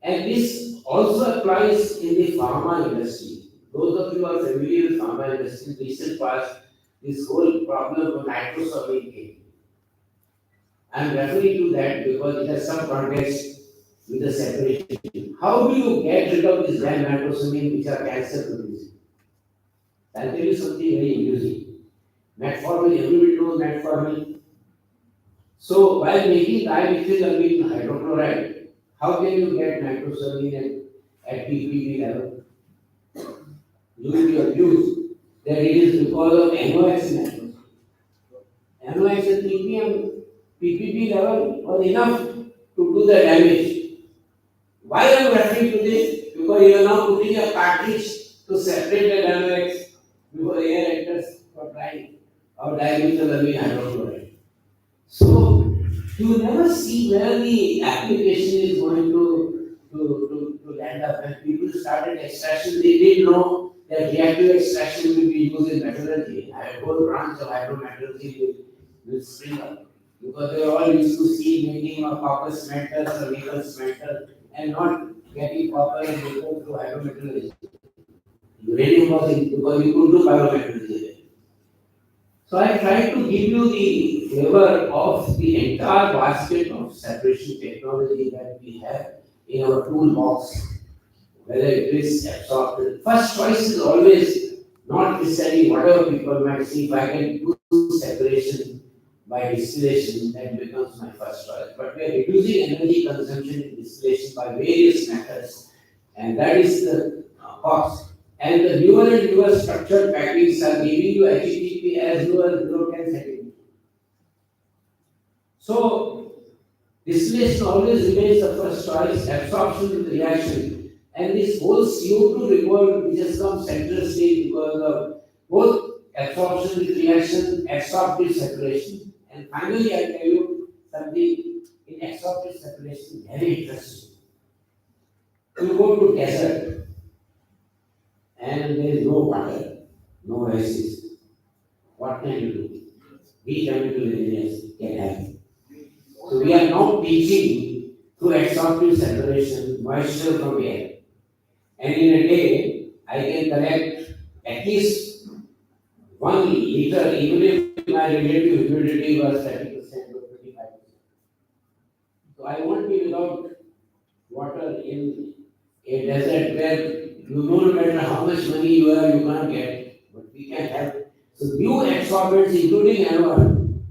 And this also applies in the pharma industry. Those of you who are familiar with pharma industry, in recent past, this whole problem of nitrosamine came. I am referring to that because it has some context with the separation. How do you get rid of these bad nitrosamine which are cancer producing? I'll tell you something very amusing. Metformin, everybody knows metformin. So while making dimethylamine hydrochloride, how can you get nitrosamine at ppb level? You will be abused that it is because of NOx in nitrosamine. NOx at ppb level was enough to do the damage. Why I am referring to this? Because you are now putting a cartridge to separate the NOx before air enters for drying or dimethylamine hydrochloride. So you never see where the application is going to land up. When people started extraction, they didn't know that reactive extraction will be used in metallurgy. A whole branch of hydrometallurgy will spring up. Because they are all used to see making of copper smelters or nickel smelters and not getting copper and nickel through hydrometallurgy. Uranium was in because you could do pyrometallurgy there. So I tried to give you the flavor of the entire basket of separation technology that we have in our toolbox, whether it is absorbed. First choice is always not necessarily whatever people might see. If I can do separation by distillation, that becomes my first choice. But we are reducing energy consumption in distillation by various methods, and that is the cost. And the newer and newer structured packings are giving you HTTP as low as below 10 centimeters. So, distillation always remains the first choice, absorption with reaction. And this whole CO2 revolt which has come center stage because of both absorption with reaction, absorptive separation. And finally, I tell you something in absorptive separation, very interesting. You go to desert and there is no water, no oasis. What can you do? We chemical engineers can help. So we are now teaching through absorptive separation moisture from air. And in a day, I can collect at least 1 liter, even if my relative humidity was 30% or 25%. So I won't be without water in a desert where you know no matter how much money you have, you can't get. But we can have. So new absorbents, including NO1,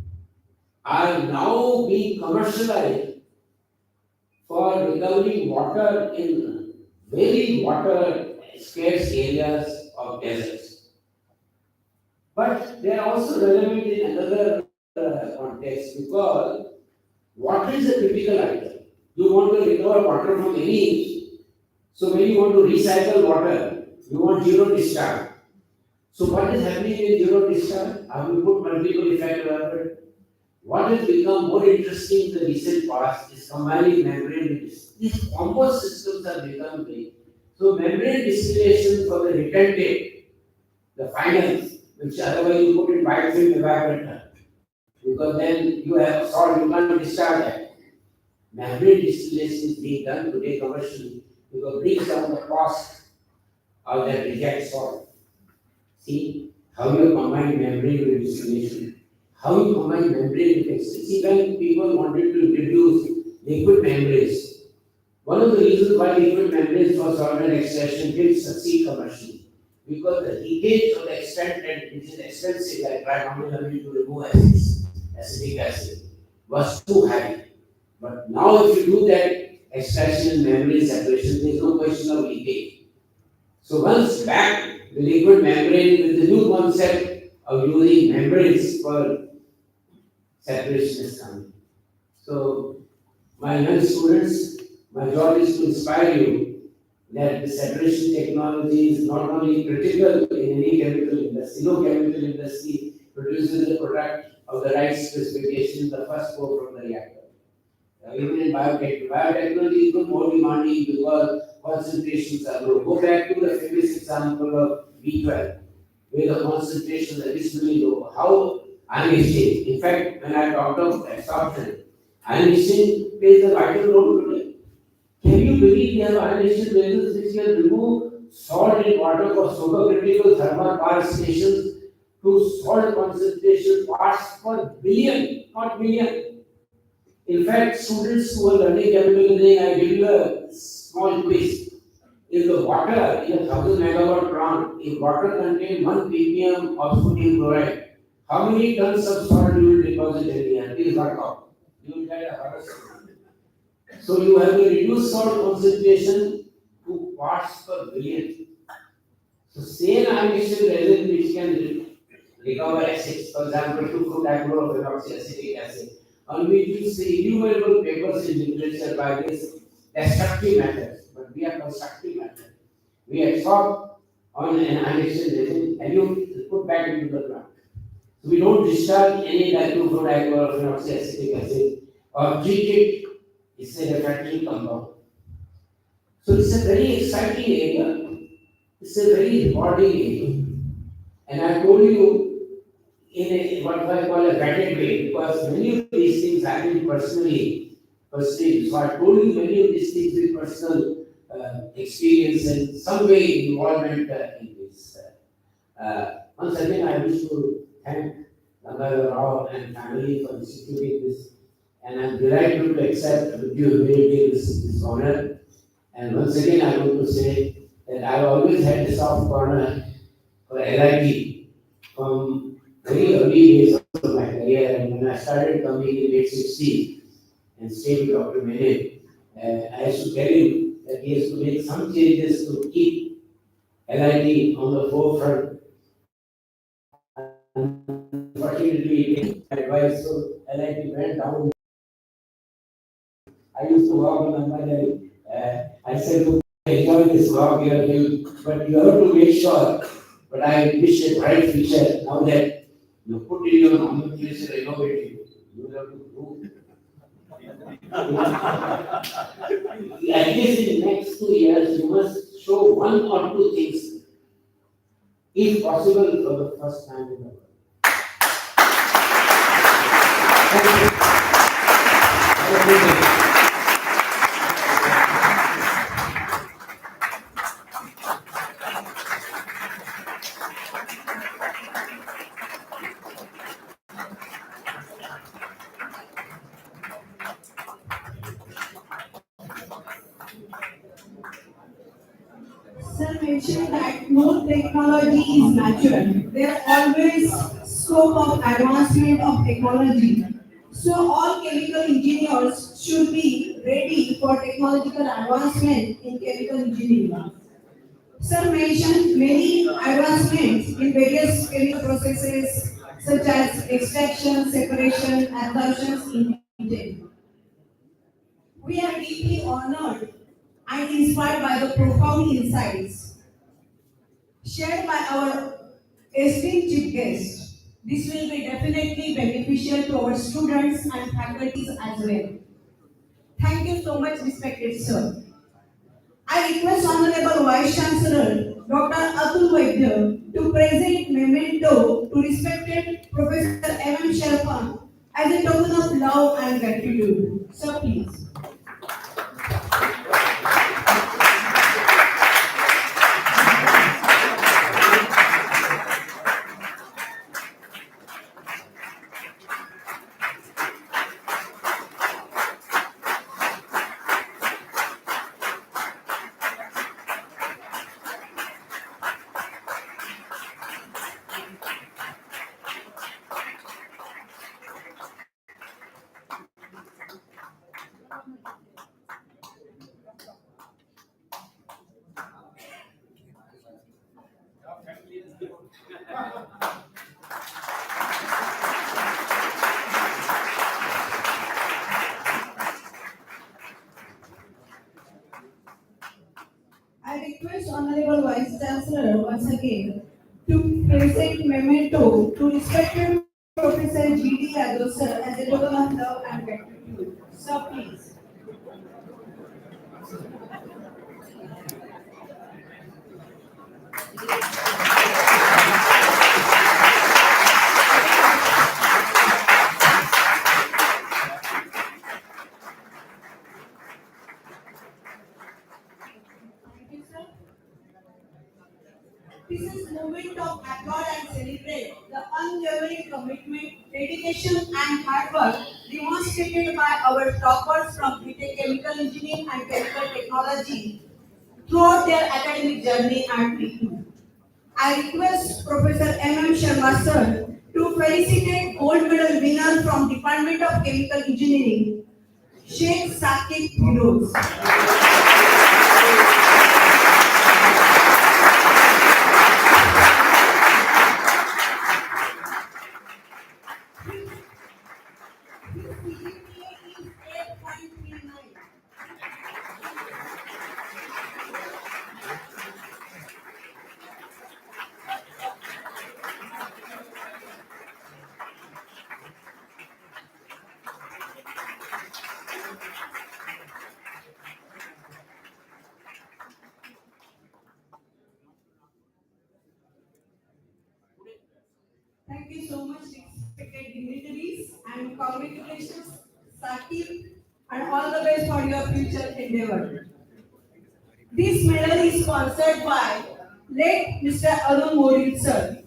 are now being commercialized for recovering water in very water scarce areas of deserts. But they are also relevant in another context because water is a critical item. You want to recover water from any. So when you want to recycle water, you want zero discharge. So what is happening in zero discharge? I will put multiple effect around it. What has become more interesting in the recent past is combining membrane with distillation. These combo systems are becoming big. So membrane distillation for the retentate, the finals, which otherwise you put in white film evaporator, because then you have salt, you can't discharge that. Membrane distillation is being done today commercially because it brings down the cost or that reject salt. See how you combine membrane with distillation, how you combine membrane with extraction. See, when people wanted to introduce liquid membranes, one of the reasons why liquid membranes for solvent extraction didn't succeed commercially, because the leakage of the extract, which is expensive, like trimethylamine to remove acids, acetic acid, was too high. But now if you do that extraction and membrane separation, there is no question of leakage. So once back the liquid membrane with the new concept of using membranes for separation is coming. So my young students, my job is to inspire you that the separation technology is not only critical in any chemical industry, no chemical industry produces a product of the right specification the first pour from the reactor. Even in biotechnology is more demanding because concentrations are low. Go back to the famous example of B12, where the concentration is additionally low. How ion exchange? In fact, when I talked of absorption, ion exchange plays a vital role today. Can you believe we have ion exchange lasers which can remove salt in water for supercritical thermal power stations to salt concentration parts per billion, not million. In fact, students who are learning chemical engineering, I give you a small quiz. If the water in a 1000 megawatt plant, if water contains 1 ppm of sodium chloride, how many tons of salt you will deposit in the air? Please work out. You will get a horror story. So you have to reduce salt concentration to parts per billion. So same ionization resin which can recover acids, for example, 2,4-dichlorophenoxyacetic acid, on which you see innumerable papers in literature by this destructive methods, but we are constructive method. We absorb on an ionization resin and you put back into the plant. So we don't discharge any dichlorophenoxyacetic acid or treat it. It's a refractory compound. So it's a very exciting area. It's a very rewarding area. And I told you in a, what I call a vetted way, because many of these things happen personally. So I told you many of these things with personal experience and some way involvement in this. Once again, I wish to thank Rao and family for instituting this. And I'm delighted to accept with you humility this honor. And once again, I want to say that I've always had a soft corner for LIT from very early days of my career. And when I started coming in late 60s and stayed with Dr. Mene, I used to tell him that he has to make some changes to keep LIT on the forefront. Unfortunately, advice, so LIT went down. I used to walk on the mud. I said, look, I enjoy this walk here, but you have to make sure. But I wish a bright future now that you put in your nomenclature innovative. You have to do. At least in the next 2 years, you must show one or two things, if possible, for the first time in the world. Thank you. Have a good day. Sir mentioned that no technology is natural. There always scope of advancement of technology. So all chemical engineers should be ready for technological advancement in chemical engineering. Sir mentioned many advancements in various chemical processes such as extraction, separation, absorption in detail. We are deeply honored and inspired by the profound insights shared by our esteemed chief guest. This will be definitely beneficial to our students and faculties as well. Thank you so much, respected sir. I request Honorable Vice Chancellor Dr. Atul Vaidya to present memento to respected Professor M.M. Sharma as a token of love and gratitude. Sir, please. request Honorable Vice Chancellor once again to present memento to respected Professor G.D. Yadav sir as a token of love and gratitude. Sir, please. Thank you, sir. This is moment of applaud and celebrate the unwavering commitment, dedication and hard work demonstrated by our toppers from BTech Chemical Engineering and Chemical Technology throughout their academic journey and treatment. I request Professor M.M. Sharma sir to felicitate gold medal winner from Department of Chemical Engineering, Sheikh Sakib Firoz. His CGPA is 8.39. Thank you so much, respected dignitaries, and congratulations, Sakib, and all the best for your future endeavor. This medal is sponsored by late Mr. Arun Moril sir.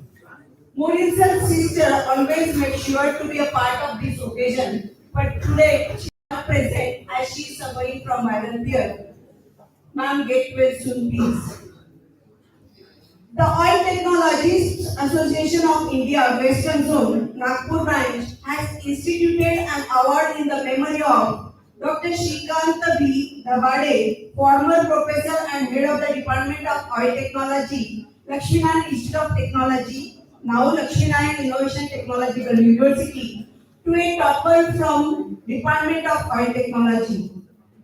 Moril sir's sister always makes sure to be a part of this occasion, but today she is not present as she is suffering from viral fear. Ma'am, get well soon, please. The Oil Technologists Association of India Western Zone, Nagpur branch, has instituted an award in the memory of Dr. Shrikant B. Dabade, former professor and head of the Department of Oil Technology, Laxminarayan Institute of Technology, now Laxminarayan Innovation Technological University, to a topper from Department of Oil Technology.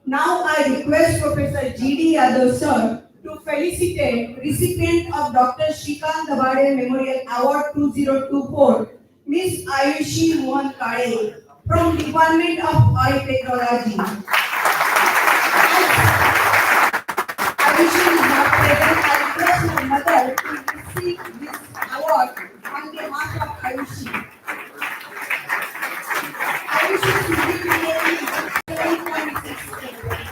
Now I request Professor G.D. Yadav sir to felicitate recipient of Dr. Shrikant Dabade Memorial Award 2024, Miss Ayushi Mohan Kade from Department of Oil Technology. As Ayushi is not present, I request my mother to receive this award on behalf of Ayushi. Ayushi's CGPA is 7.68.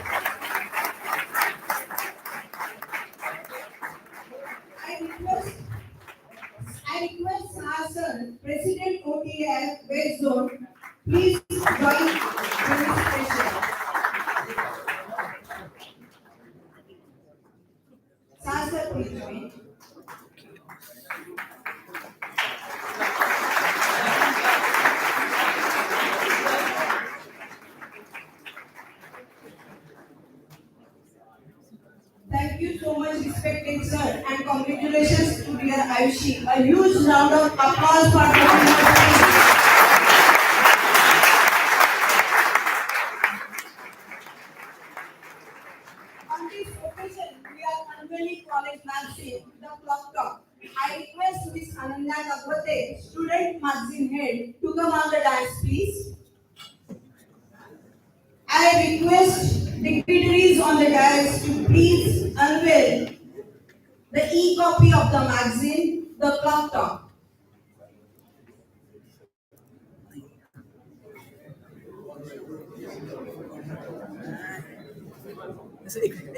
I request Sir, President OTL West Zone, please join demonstration. Sir, please join. Thank you so much, respected sir, and congratulations to dear Ayushi. A huge round of applause for the On this occasion, we are unveiling college magazine, The Clock Talk. I request Miss Ananya Kagwate, student magazine head, to come on the dance, please. I request dignitaries on the dais to please unveil the e-copy of the magazine, The Clock Talk. एक second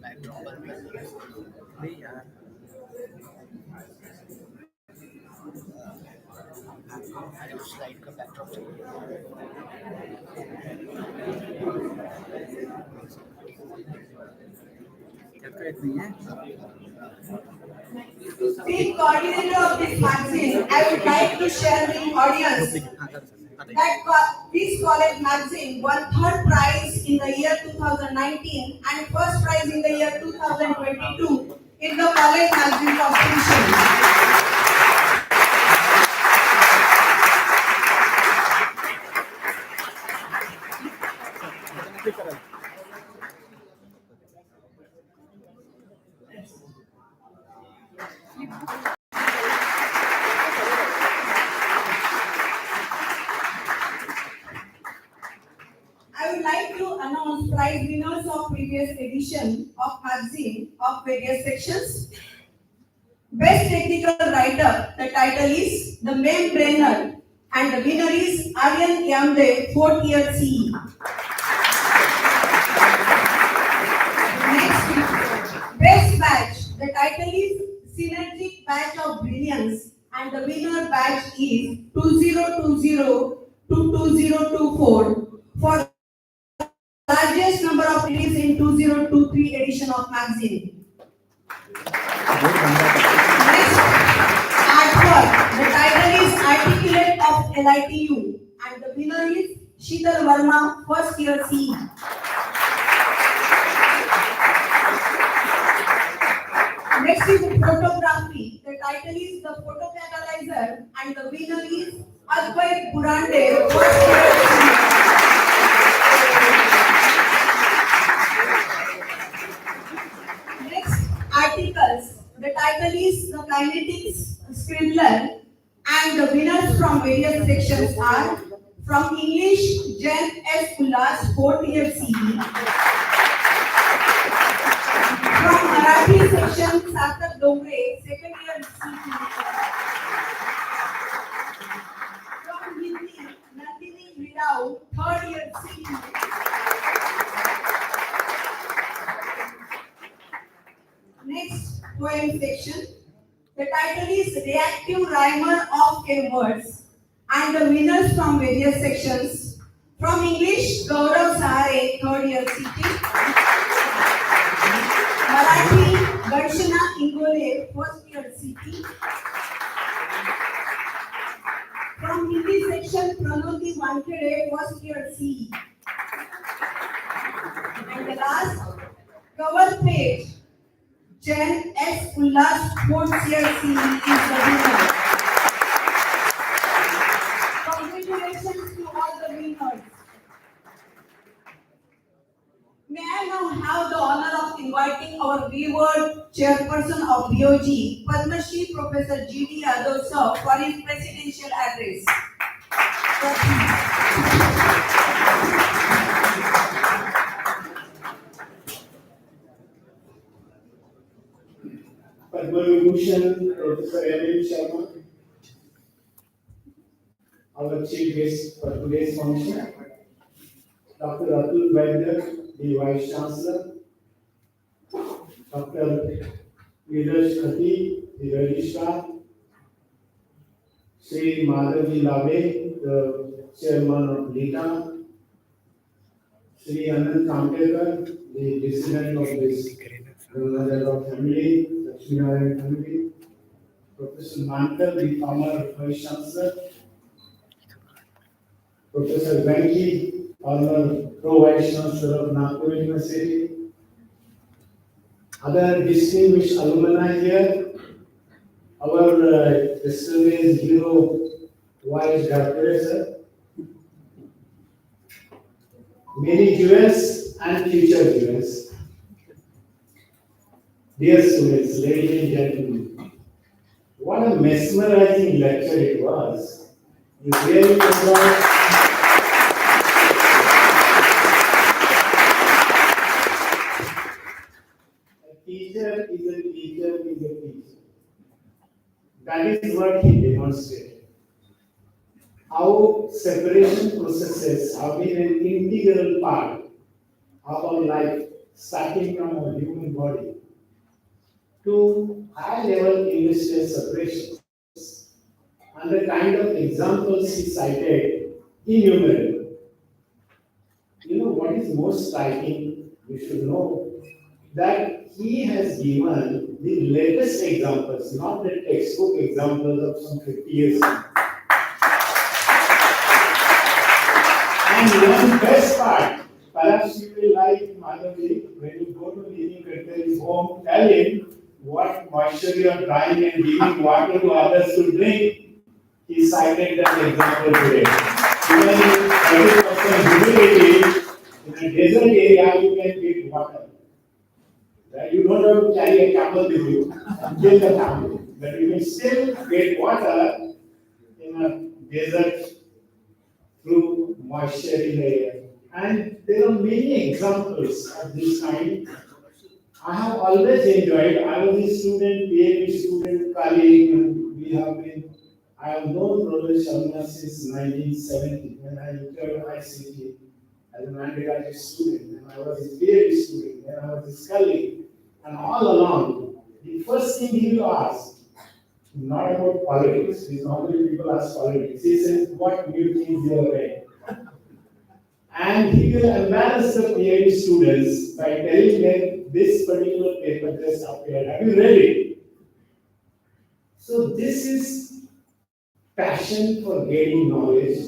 backdrop भाई यार उस light का backdrop नहीं है Being coordinator of this magazine, I would like to share with the audience This college magazine won third prize in the year 2019 and first prize in the year 2022 in the college magazine competition. I would like to announce prize winners of previous edition of magazine of various sections. Best Technical Writer, the title is The Membrainer, and the winner is Aryan Yamde, 4th year CE. Next, Best Batch, the title is Synergic Batch of Brilliance, and the winner batch is 2020 to 2024 for largest number of release in 2023 edition of magazine. Next, artwork. The title is Articulate of LITU, and the winner is Sheetal Verma, 1st year CE. Next is photography. The title is The Photo Catalyzer, and the winner is Advait Burande, 1st year CE. Articles. The title is The Kinetics Scribbler, and the winners from various sections are from English, Jen S. Ullas, 4th year CE. From Marathi section, Sarthak Dongre, 2nd year CE. From Hindi, Nandini Rao, 3rd year CE. Next poem section. The title is Reactive Rhymer of Keywords, and the winners from various sections. From English, Gaurav Sahare, 3rd year CT. Marathi, Darshana Ingole, 1st year CT. From Hindi section, Pranoti Wankede, 1st year CE. And the last cover page, Jen S. Ullas, 4th year CE is the winner. Congratulations to all the winners. May I now have the honor of inviting our revered chairperson of BOG, Padma Shri Professor G.D. Yadav sir, for his presidential address. Padma Vibhushan, Professor M.M. Sharma, our chief guest for today's function, Dr. Atul Vaidya, the Vice Chancellor, Dr. Neeraj Khati, the Registrar, Sri Madhavi Lave, the Chairman of LITA, Sri Anand Kamtekar, the President of this Rao family, Laxminarayan family, Professor Mankar, the former Vice Chancellor, Professor Venki, former Pro-Vice Chancellor of Nagpur University, other distinguished alumni here, our yesterday's hero, Vice Doctor, many jewels and future jewels. Dear students, ladies and gentlemen, what a mesmerizing lecture it was. You really enjoyed. A teacher is a teacher is a teacher. That is what he demonstrated. How separation processes have been an integral part of our life, starting from our human body to high-level industrial separations. And the kind of examples he cited, innumerable. You know what is most striking? You should know that he has given the latest examples, not the textbook examples of some 50 years ago. Partnership, when you go to Nini Gadkari's home, tell him what moisture you are trying and giving water to others to drink. He cited that example today. Even in 30% humidity, in a desert area, you can get water. Right? You don't have to carry a camel with you, kill the camel, but you can still get water in a desert through moisture in the air. And there are many examples of this kind. I have always enjoyed. I was a student, PhD student, colleague, and I have known Professor Sharma since 1970 when I entered ICT as an undergraduate student, and I was his PhD student, and I was his colleague. And all along, the first thing he will ask, not about politics, because normally people ask politics. He says, what new things you have read? And he will embarrass the PhD students by telling them this particular paper just appeared. Have you read it? So this is passion for gaining knowledge.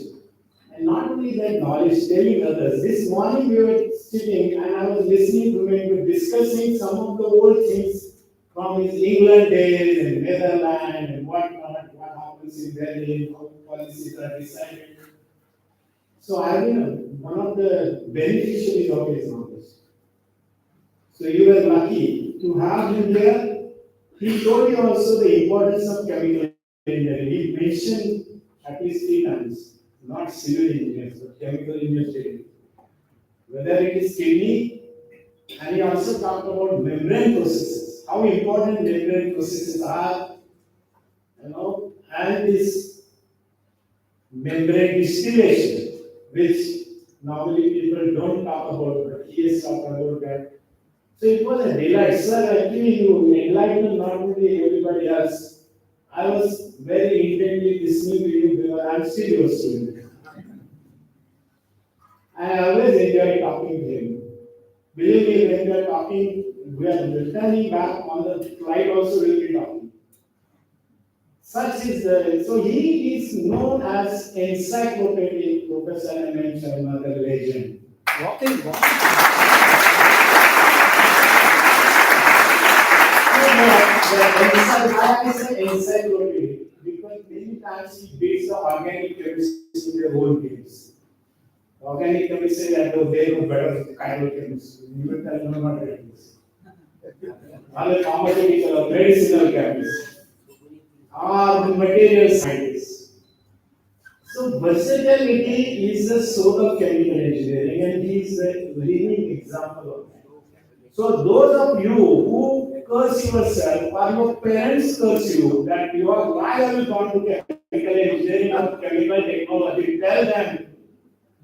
And not only that knowledge, telling others. This morning we were sitting and I was listening to him, we were discussing some of the old things from his England days and Netherlands and whatnot, what happens in Berlin, how policies are decided. So I have been one of the beneficiaries of his knowledge. So you were lucky to have him here. He told you also the importance of chemical engineering. He mentioned at least 3 times, not civil engineers, but chemical engineers. Whether it is kidney, and he also talked about membrane processes, how important membrane processes are, and this membrane distillation, which normally people don't talk about, but he has talked about that. So it was a delight, sir. Actually, you enlightened not only everybody else. I was very intently listening to you because I'm still your student. I always enjoy talking to him. Believe me, when we are talking, we are returning back on the flight also will be talking. Such is so he is known as encyclopedic Professor M.N. Sharma, the legend. Walking. I say encyclopedic because many times he beats the organic chemists in their own games. Organic chemists say that they know better chemistry. Even tell them not chemists. Other pharmaceutical or medicinal chemists are the material scientists. So versatility is the soul of chemical engineering, and he is the living example of that. So those of you who curse yourself or your parents curse you that you are why have you gone to chemical engineering or chemical technology, tell them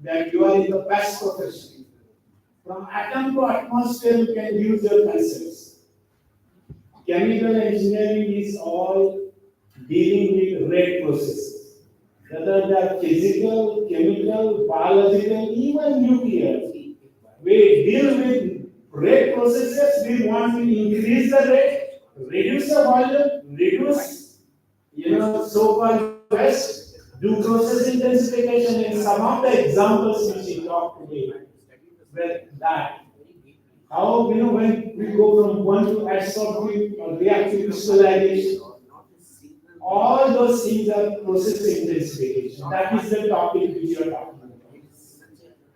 that you are in the best profession. From atom to atmosphere you can use your concepts. Chemical engineering is all dealing with rate processes. Whether they are physical, chemical, biological, even nuclear. We deal with rate processes. We want to increase the rate, reduce the volume, reduce, so-called waste, do process intensification, and some of the examples which we talked today were that. How, when we go from one to adsorptive or reactive crystallization, all those things are process intensification. That is the topic which you are talking about.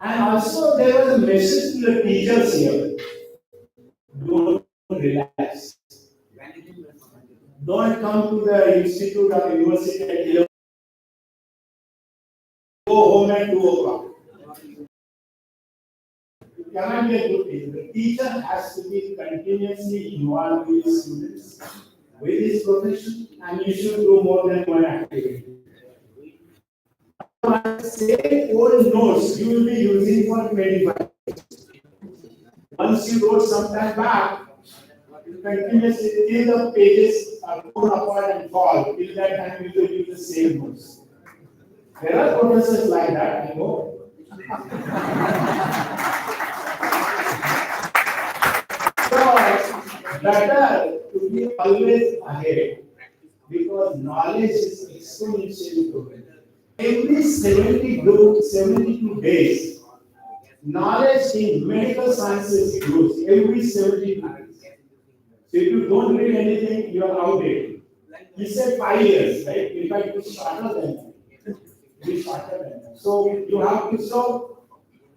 And also there was a message to the teachers here. Don't relax. Don't come to the institute or university at 11. Go home at 2 o'clock. It cannot be a good teacher. The teacher has to be continuously involved with his students, with his profession, and you should do more than one activity. Same old notes you will be using for 25. Once you wrote some time back, you continuously till the pages are torn apart and fall. Till that time you will use the same notes. There are professors like that, I know. So better to be always ahead because knowledge is exponentially growing. Every 72 days, Knowledge in medical sciences grows every 70 years. So if you don't read anything, you are outdated. He said 5 years, right? In fact, it's shorter than that. It's shorter than that. So you have to so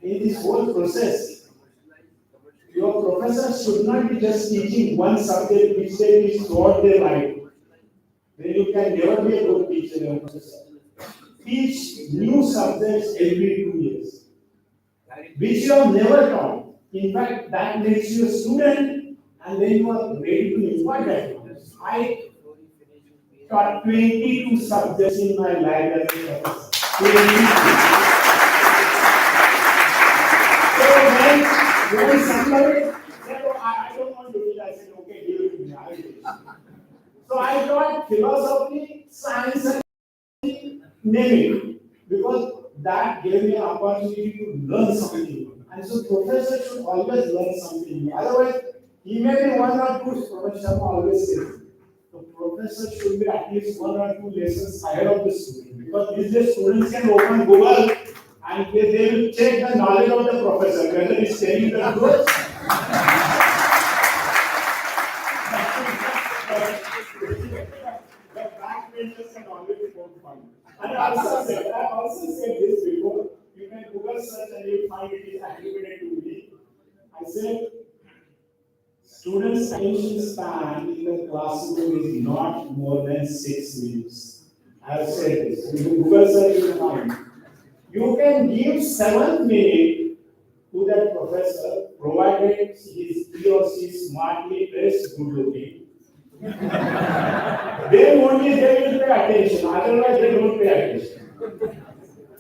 in this whole process, your professor should not be just teaching one subject which they teach throughout their life. Then you can never be a good teacher or professor. Teach new subjects every 2 years, which you have never taught. In fact, that makes you a student, and then you are ready to impart that knowledge. I taught 22 subjects in my life as a professor. 22. So when somebody said, "Oh, I don't want to do it," I said, "Okay, give it to me. I will do it." So I taught philosophy, science, and name it, because that gave me an opportunity to learn something. And so professor should always learn something new. Otherwise, he may be one or two, Professor Sharma always says. The professor should be at least one or two lessons ahead of the student. Because these days students can open Google and they will check the knowledge of the professor, whether he's telling the truth. The backbenchers can always found fun. And I also said this before, you can Google search and you find it is attributed to me. I said, students' attention span in the classroom is not more than 6 minutes. I have said this. You can Google search, you will find. You can give 7th minute to that professor, provided he or she is smartly dressed, good looking. Then only they will pay attention, otherwise they don't pay attention.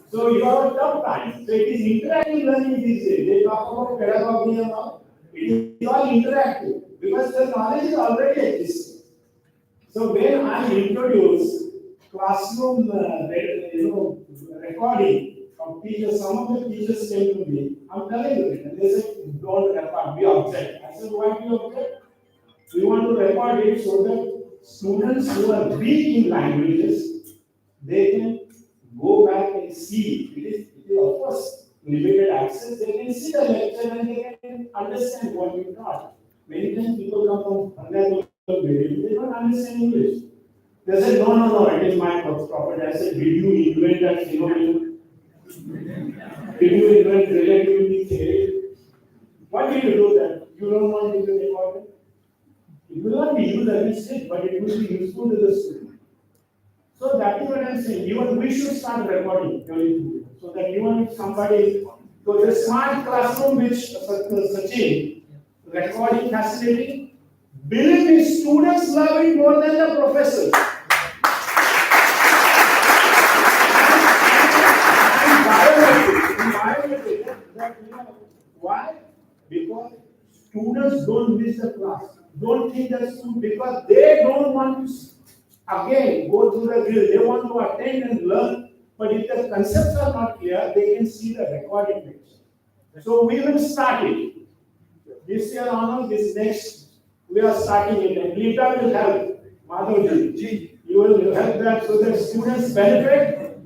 So you have a tough time. So it is interactive learning these days. They talk about pedagogy and all. It is all interactive because the knowledge is already existing. So when I introduce classroom recording of teachers, some of the teachers came to me, I'm telling you, and they said, "Don't record, we object." I said, "Why do you object?" We want to record it so that students who are weak in languages, they can go back and see. It is of course limited access. They can see the lecture and they can understand what you taught. Many times people come from Bangladesh, they don't understand English. They say, no, it is my property. I said, "Did you invent that phenomenon? Did you invent relativity theory? Why did you do that? You don't want to be recorded? It will not be used against it, but it will be useful to the student." So that is what I am saying. Even we should start recording so that even if somebody, so the smart classroom which Sachin, recording facility, believe me, students love it more than the professors. Why? Because students don't miss the class. Don't think that students, because they don't want to again go through the drill. They want to attend and learn. But if the concepts are not clear, they can see the recording picture. So we will start it. This year onward, this next, we are starting it. And Lita will help. Madhavji, you will help that so that students benefit.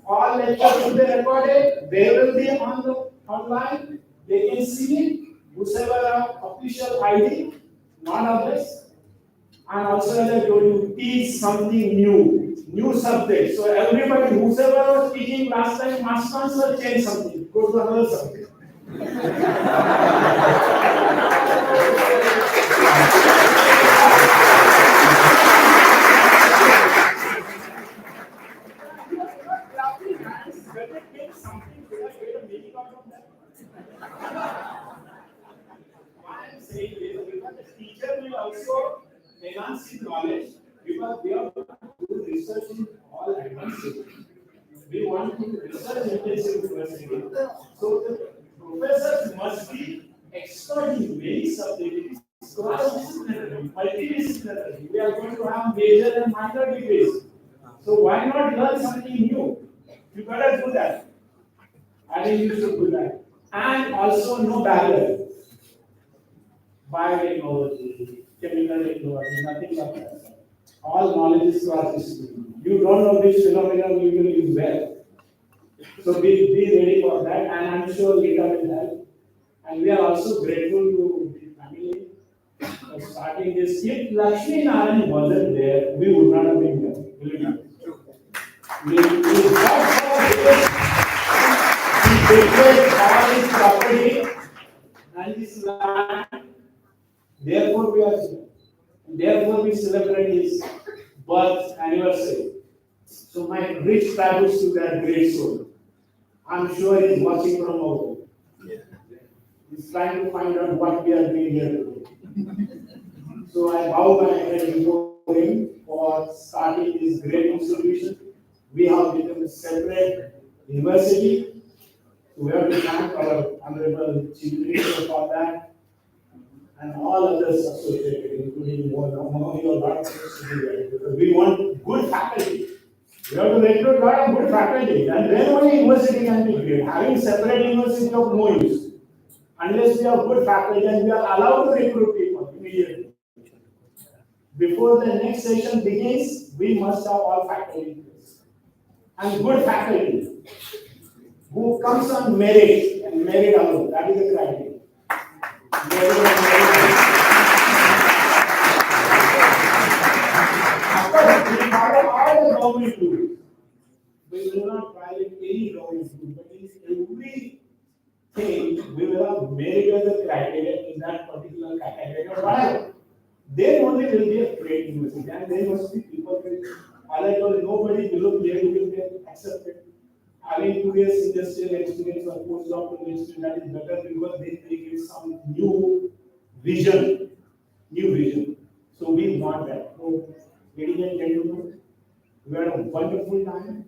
All lectures will be recorded. They will be on the online. They can see it. Whosoever are official ID, not others. And also, as I told you, teach something new subject. So everybody, whosoever was teaching last time, must answer change something. Go to another subject. Why I'm saying this, because the teacher will also enhance his knowledge, because we are going to do research in all advanced cities. We want to research intensive university. So the professors must be expert in many subjects, cross-disciplinary, multidisciplinary. We are going to have major and minor degrees. So why not learn something new? You better do that. I think you should do that. And also no barrier. Biotechnology, chemical technology, nothing like that. All knowledge is cross-disciplinary. You don't know which phenomenon you will use where. So be ready for that, and I'm sure Lita will help. And we are also grateful to the family for starting this. If Laxminarayan wasn't there, we would not have been there. Will you not? We got he created all his property and his land. Therefore we celebrate his birth anniversary. So my rich tributes to that great soul. I'm sure he's watching from over. He's trying to find out what we are doing here today. So I bow my head before him for starting this great institution. We have become a separate university. So we have to thank our Honorable Chief Minister for that, and all others associated, including one of your lot of things to do there. Because we want good faculty. We have to recruit a lot of good faculty, and then only university can be great. Having separate university of no use unless we have good faculty and we are allowed to recruit people immediately. Before the next session begins, we must have all faculty in place. And good faculty who comes on merit and merit alone. That is the criteria. Merit and merit. Of course, we follow all the government rules. We will not violate any government rule, but in everything we will have merit as a criteria in that particular category or whatever. Then only will be a great university, and there must be people with, as I told, nobody below here will get accepted. Having 2 years industrial experience or postdoctoral experience, that is better because they give some new vision. So we want that. So, ladies and gentlemen, we had a wonderful time,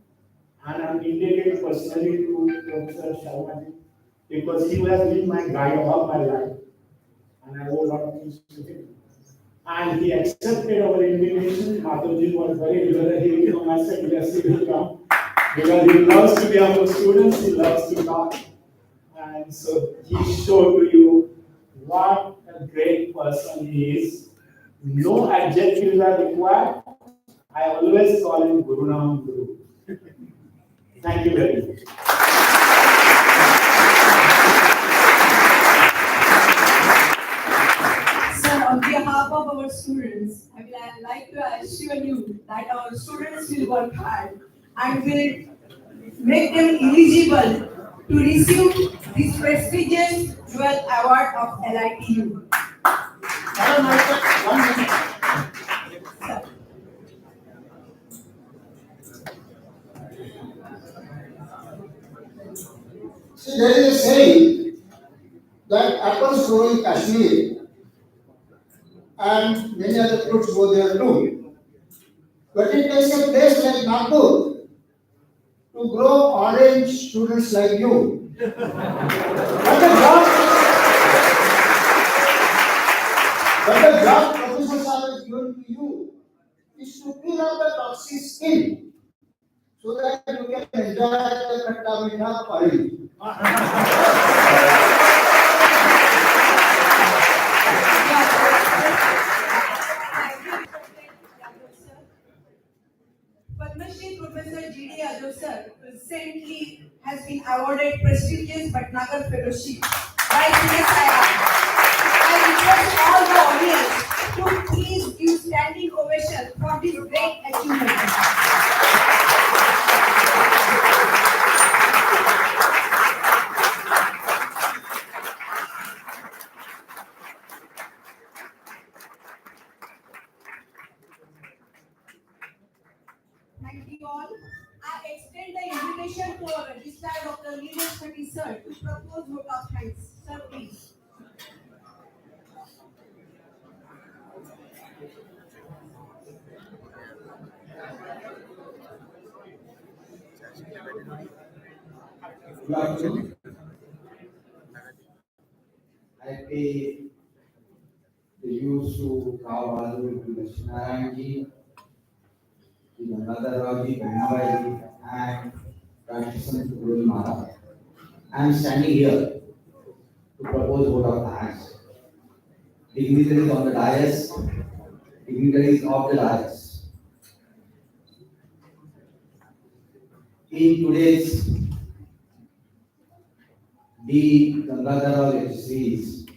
and I'm indebted personally to Professor Sharma because he has been my guide all my life, and I owe a lot of things to him. And he accepted our invitation. Madhurji was very eager. He came. I said, yes, he will come. Because he loves to be among students, he loves to talk. And so he showed to you what a great person he is. No adjectives are required. I always call him Guru Nam Guru. Thank you very much. Sir, on behalf of our students, I would like to assure you that our students will work hard and will make them eligible to receive this prestigious Jewel Award of LITU. Madam, I said 1 minute. Sir. See, there is a saying that apples grow in Kashmir and many other fruits grow there too. But it takes a place like Nagpur to grow orange students like you. But the job professors are given to you is to clean up the toxic skin so that you can enjoy the khatta meetha pari. Padma Shri Professor G.D. Yadav sir recently has been awarded prestigious Bhatnagar Fellowship by CSIR. I request all the audience to please give standing ovation for this great achievement. Thank you all. I extend the invitation to our Registrar Dr. Neeraj Khatri sir to propose vote of thanks. Sir, please. Good afternoon. I pay the dues to Rao Bahadur, to Laxminarayan ji, to Rao ji, Bhanabai, and Practitioner to Guru Maharaj. I am standing here to propose vote of thanks. Dignitaries on the dais, dignitaries of the dais. In today's D. Gangadhar Legacies,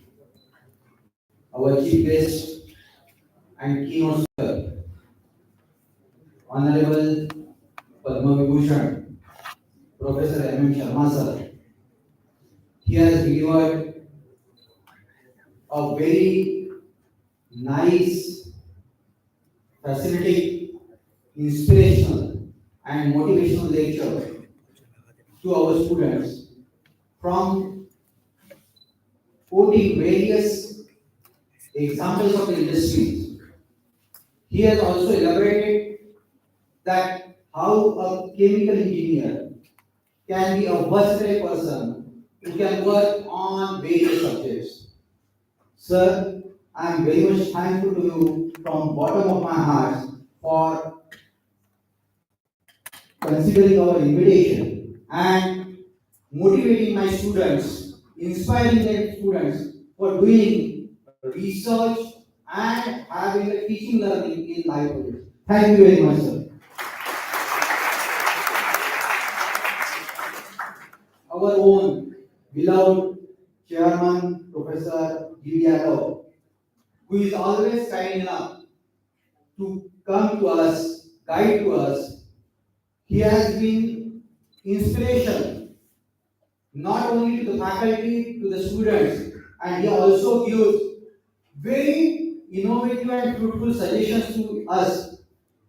our chief guest and keynote speaker, Honorable Padma Vibhushan, Professor M. Sharma sir. He has delivered a very nice, fascinating, inspirational, and motivational lecture to our students from quoting various examples of the industries. He has also elaborated that how a chemical engineer can be a versatile person who can work on various subjects. Sir, I am very much thankful to you from bottom of my heart for considering our invitation and motivating my students, inspiring their students for doing research and having a teaching learning in life. Thank you very much, sir. Our own beloved chairman, Professor G. Yadav, who is always kind enough to come to us, guide to us. He has been inspiration not only to the faculty, to the students, and he also gives very innovative and fruitful suggestions to us.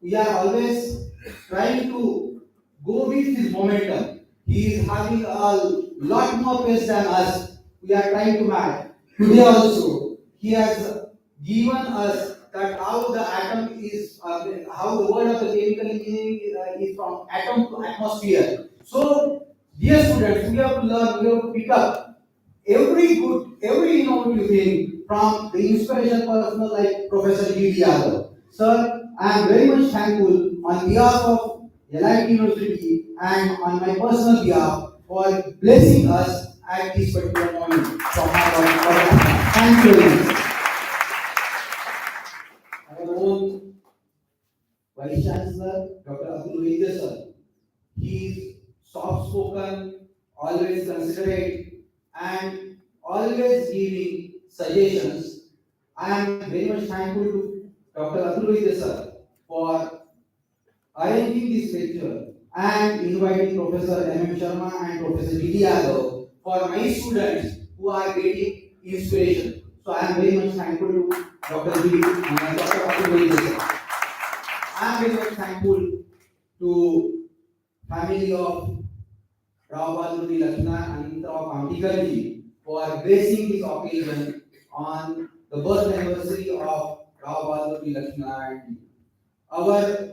We are always trying to go with his momentum. He is having a lot more pace than us. We are trying to match. Today also, he has given us that how the atom is, how the word of the chemical engineering is from atom to atmosphere. So, dear students, we have to learn, we have to pick up every good, every innovative thing from the inspirational person like Professor G. Yadav. Sir, I am very much thankful on behalf of LIT University and on my personal behalf for blessing us at this particular moment from our thank you very much. Our own Vice Chancellor, Dr. Abdul Vaidya sir. He is soft spoken, always considerate, and always giving suggestions. I am very much thankful to Dr. Abdul Vaidya sir for arranging this lecture and inviting Professor M. Sharma and Professor G. Yadav for my students who are getting inspiration. So I am very much thankful to Dr. G. and Dr. Abdul Vaidya sir. I am very much thankful to family of Rao Bahadur Laxminarayan and Rao Bahadur for gracing this occasion on the birth anniversary of Rao Bahadur Laxminarayan. Our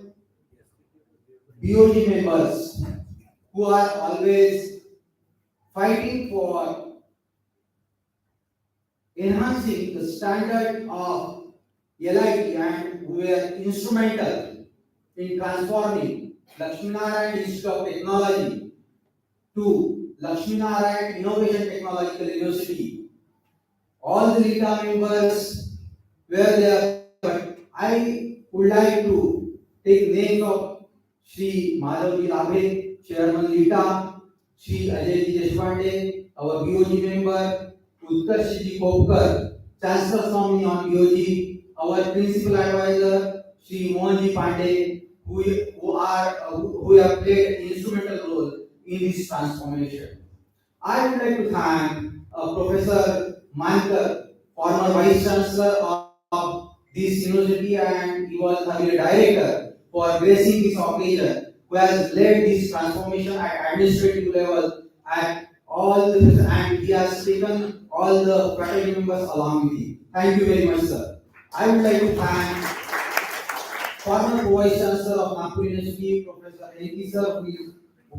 BOG members who are always fighting for enhancing the standard of LIT and who were instrumental in transforming Laxminarayan Institute of Technology to Laxminarayan Innovation Technological University. All the LITA members were there, but I would like to take names of Shri Madhavji Labhe, Chairman LITA, Shri Ajay Deshpande, our BOG member, Utkarshji Popkar, Chancellor Swami on BOG, our Principal Advisor, Shri Mohanji Pandey, who have played an instrumental role in this transformation. I would like to thank Professor Mankar, former Vice Chancellor of this university, and he was a director for gracing this occasion, who has led this transformation at administrative level at all the, and he has taken all the faculty members along with him. Thank you very much, sir. I would like to thank former Vice Chancellor of Nagpur University, Professor N.T. sir, who is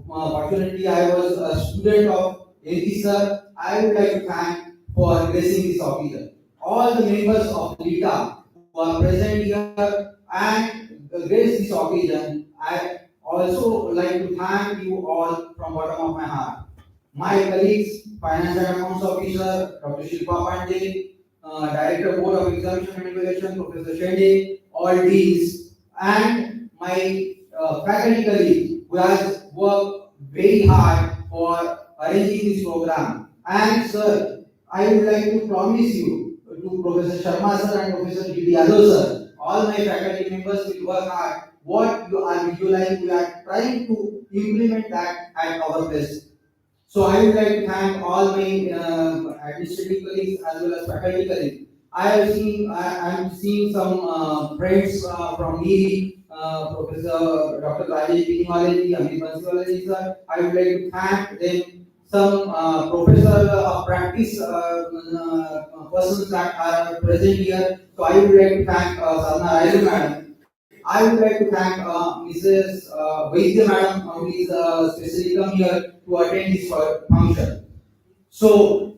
fortunately I was a student of N.T. sir. I would like to thank for gracing this occasion. All the members of LITA who are present here and grace this occasion, I also like to thank you all from bottom of my heart. My colleagues, Finance and Accounts Officer, Dr. Shilpa Pandey, Director Board of Examination and Evaluation, Professor Shende, all deans, and my faculty colleagues who has worked very hard for arranging this program. And sir, I would like to promise you to Professor Sharma sir and Professor G.D. Yadav sir, all my faculty members will work hard. What you are visualizing, we are trying to implement that at our best. So I would like to thank all my administrative colleagues as well as faculty colleagues. I am seeing some friends from me, Professor Dr. Rajesh Binwale, Amit Bansiwale sir. I would like to thank them. Some professor of practice persons that are present here. So I would like to thank Sadhana Raju madam. I would like to thank Mrs. Vaidya madam, who is specially come here to attend this function. So,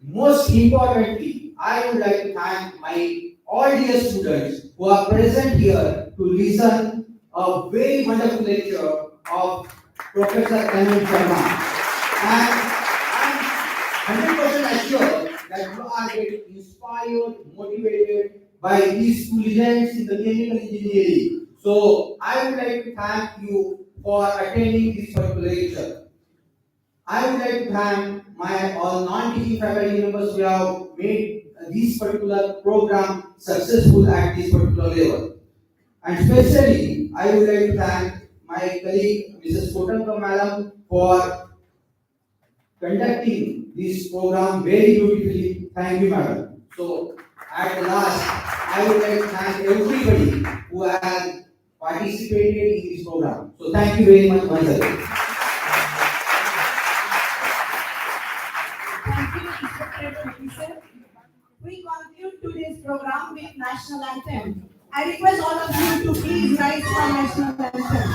most importantly, I would like to thank my all dear students who are present here to listen a very wonderful lecture of Professor M. Sharma. And I'm 100% assured that you are getting inspired, motivated by these two legends in the chemical engineering. So I would like to thank you for attending this particular lecture. I would like to thank my all non-teaching faculty members who have made this particular program successful at this particular level. And especially, I would like to thank my colleague Mrs. Kotankar madam for conducting this program very beautifully. Thank you, madam. So, at last, I would like to thank everybody who has participated in this program. So, thank you very much once again. Thank you, respected professor. We conclude today's program with national anthem. I request all of you to please rise for national anthem.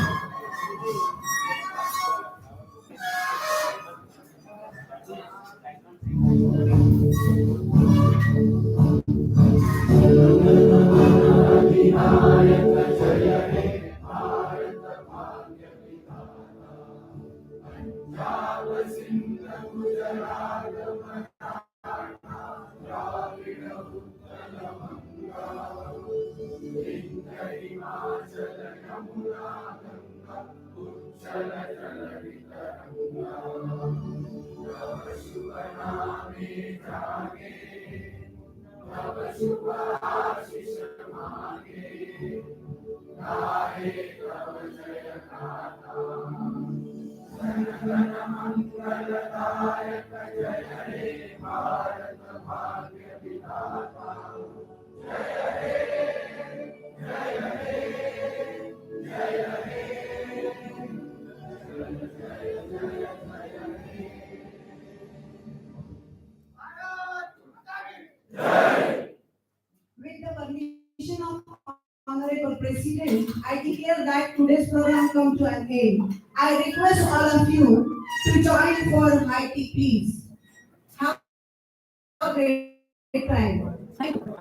With the permission of Honorable President, I declare that today's program come to an end. I request all of you to join for mighty peace. Have a great time. Thank you.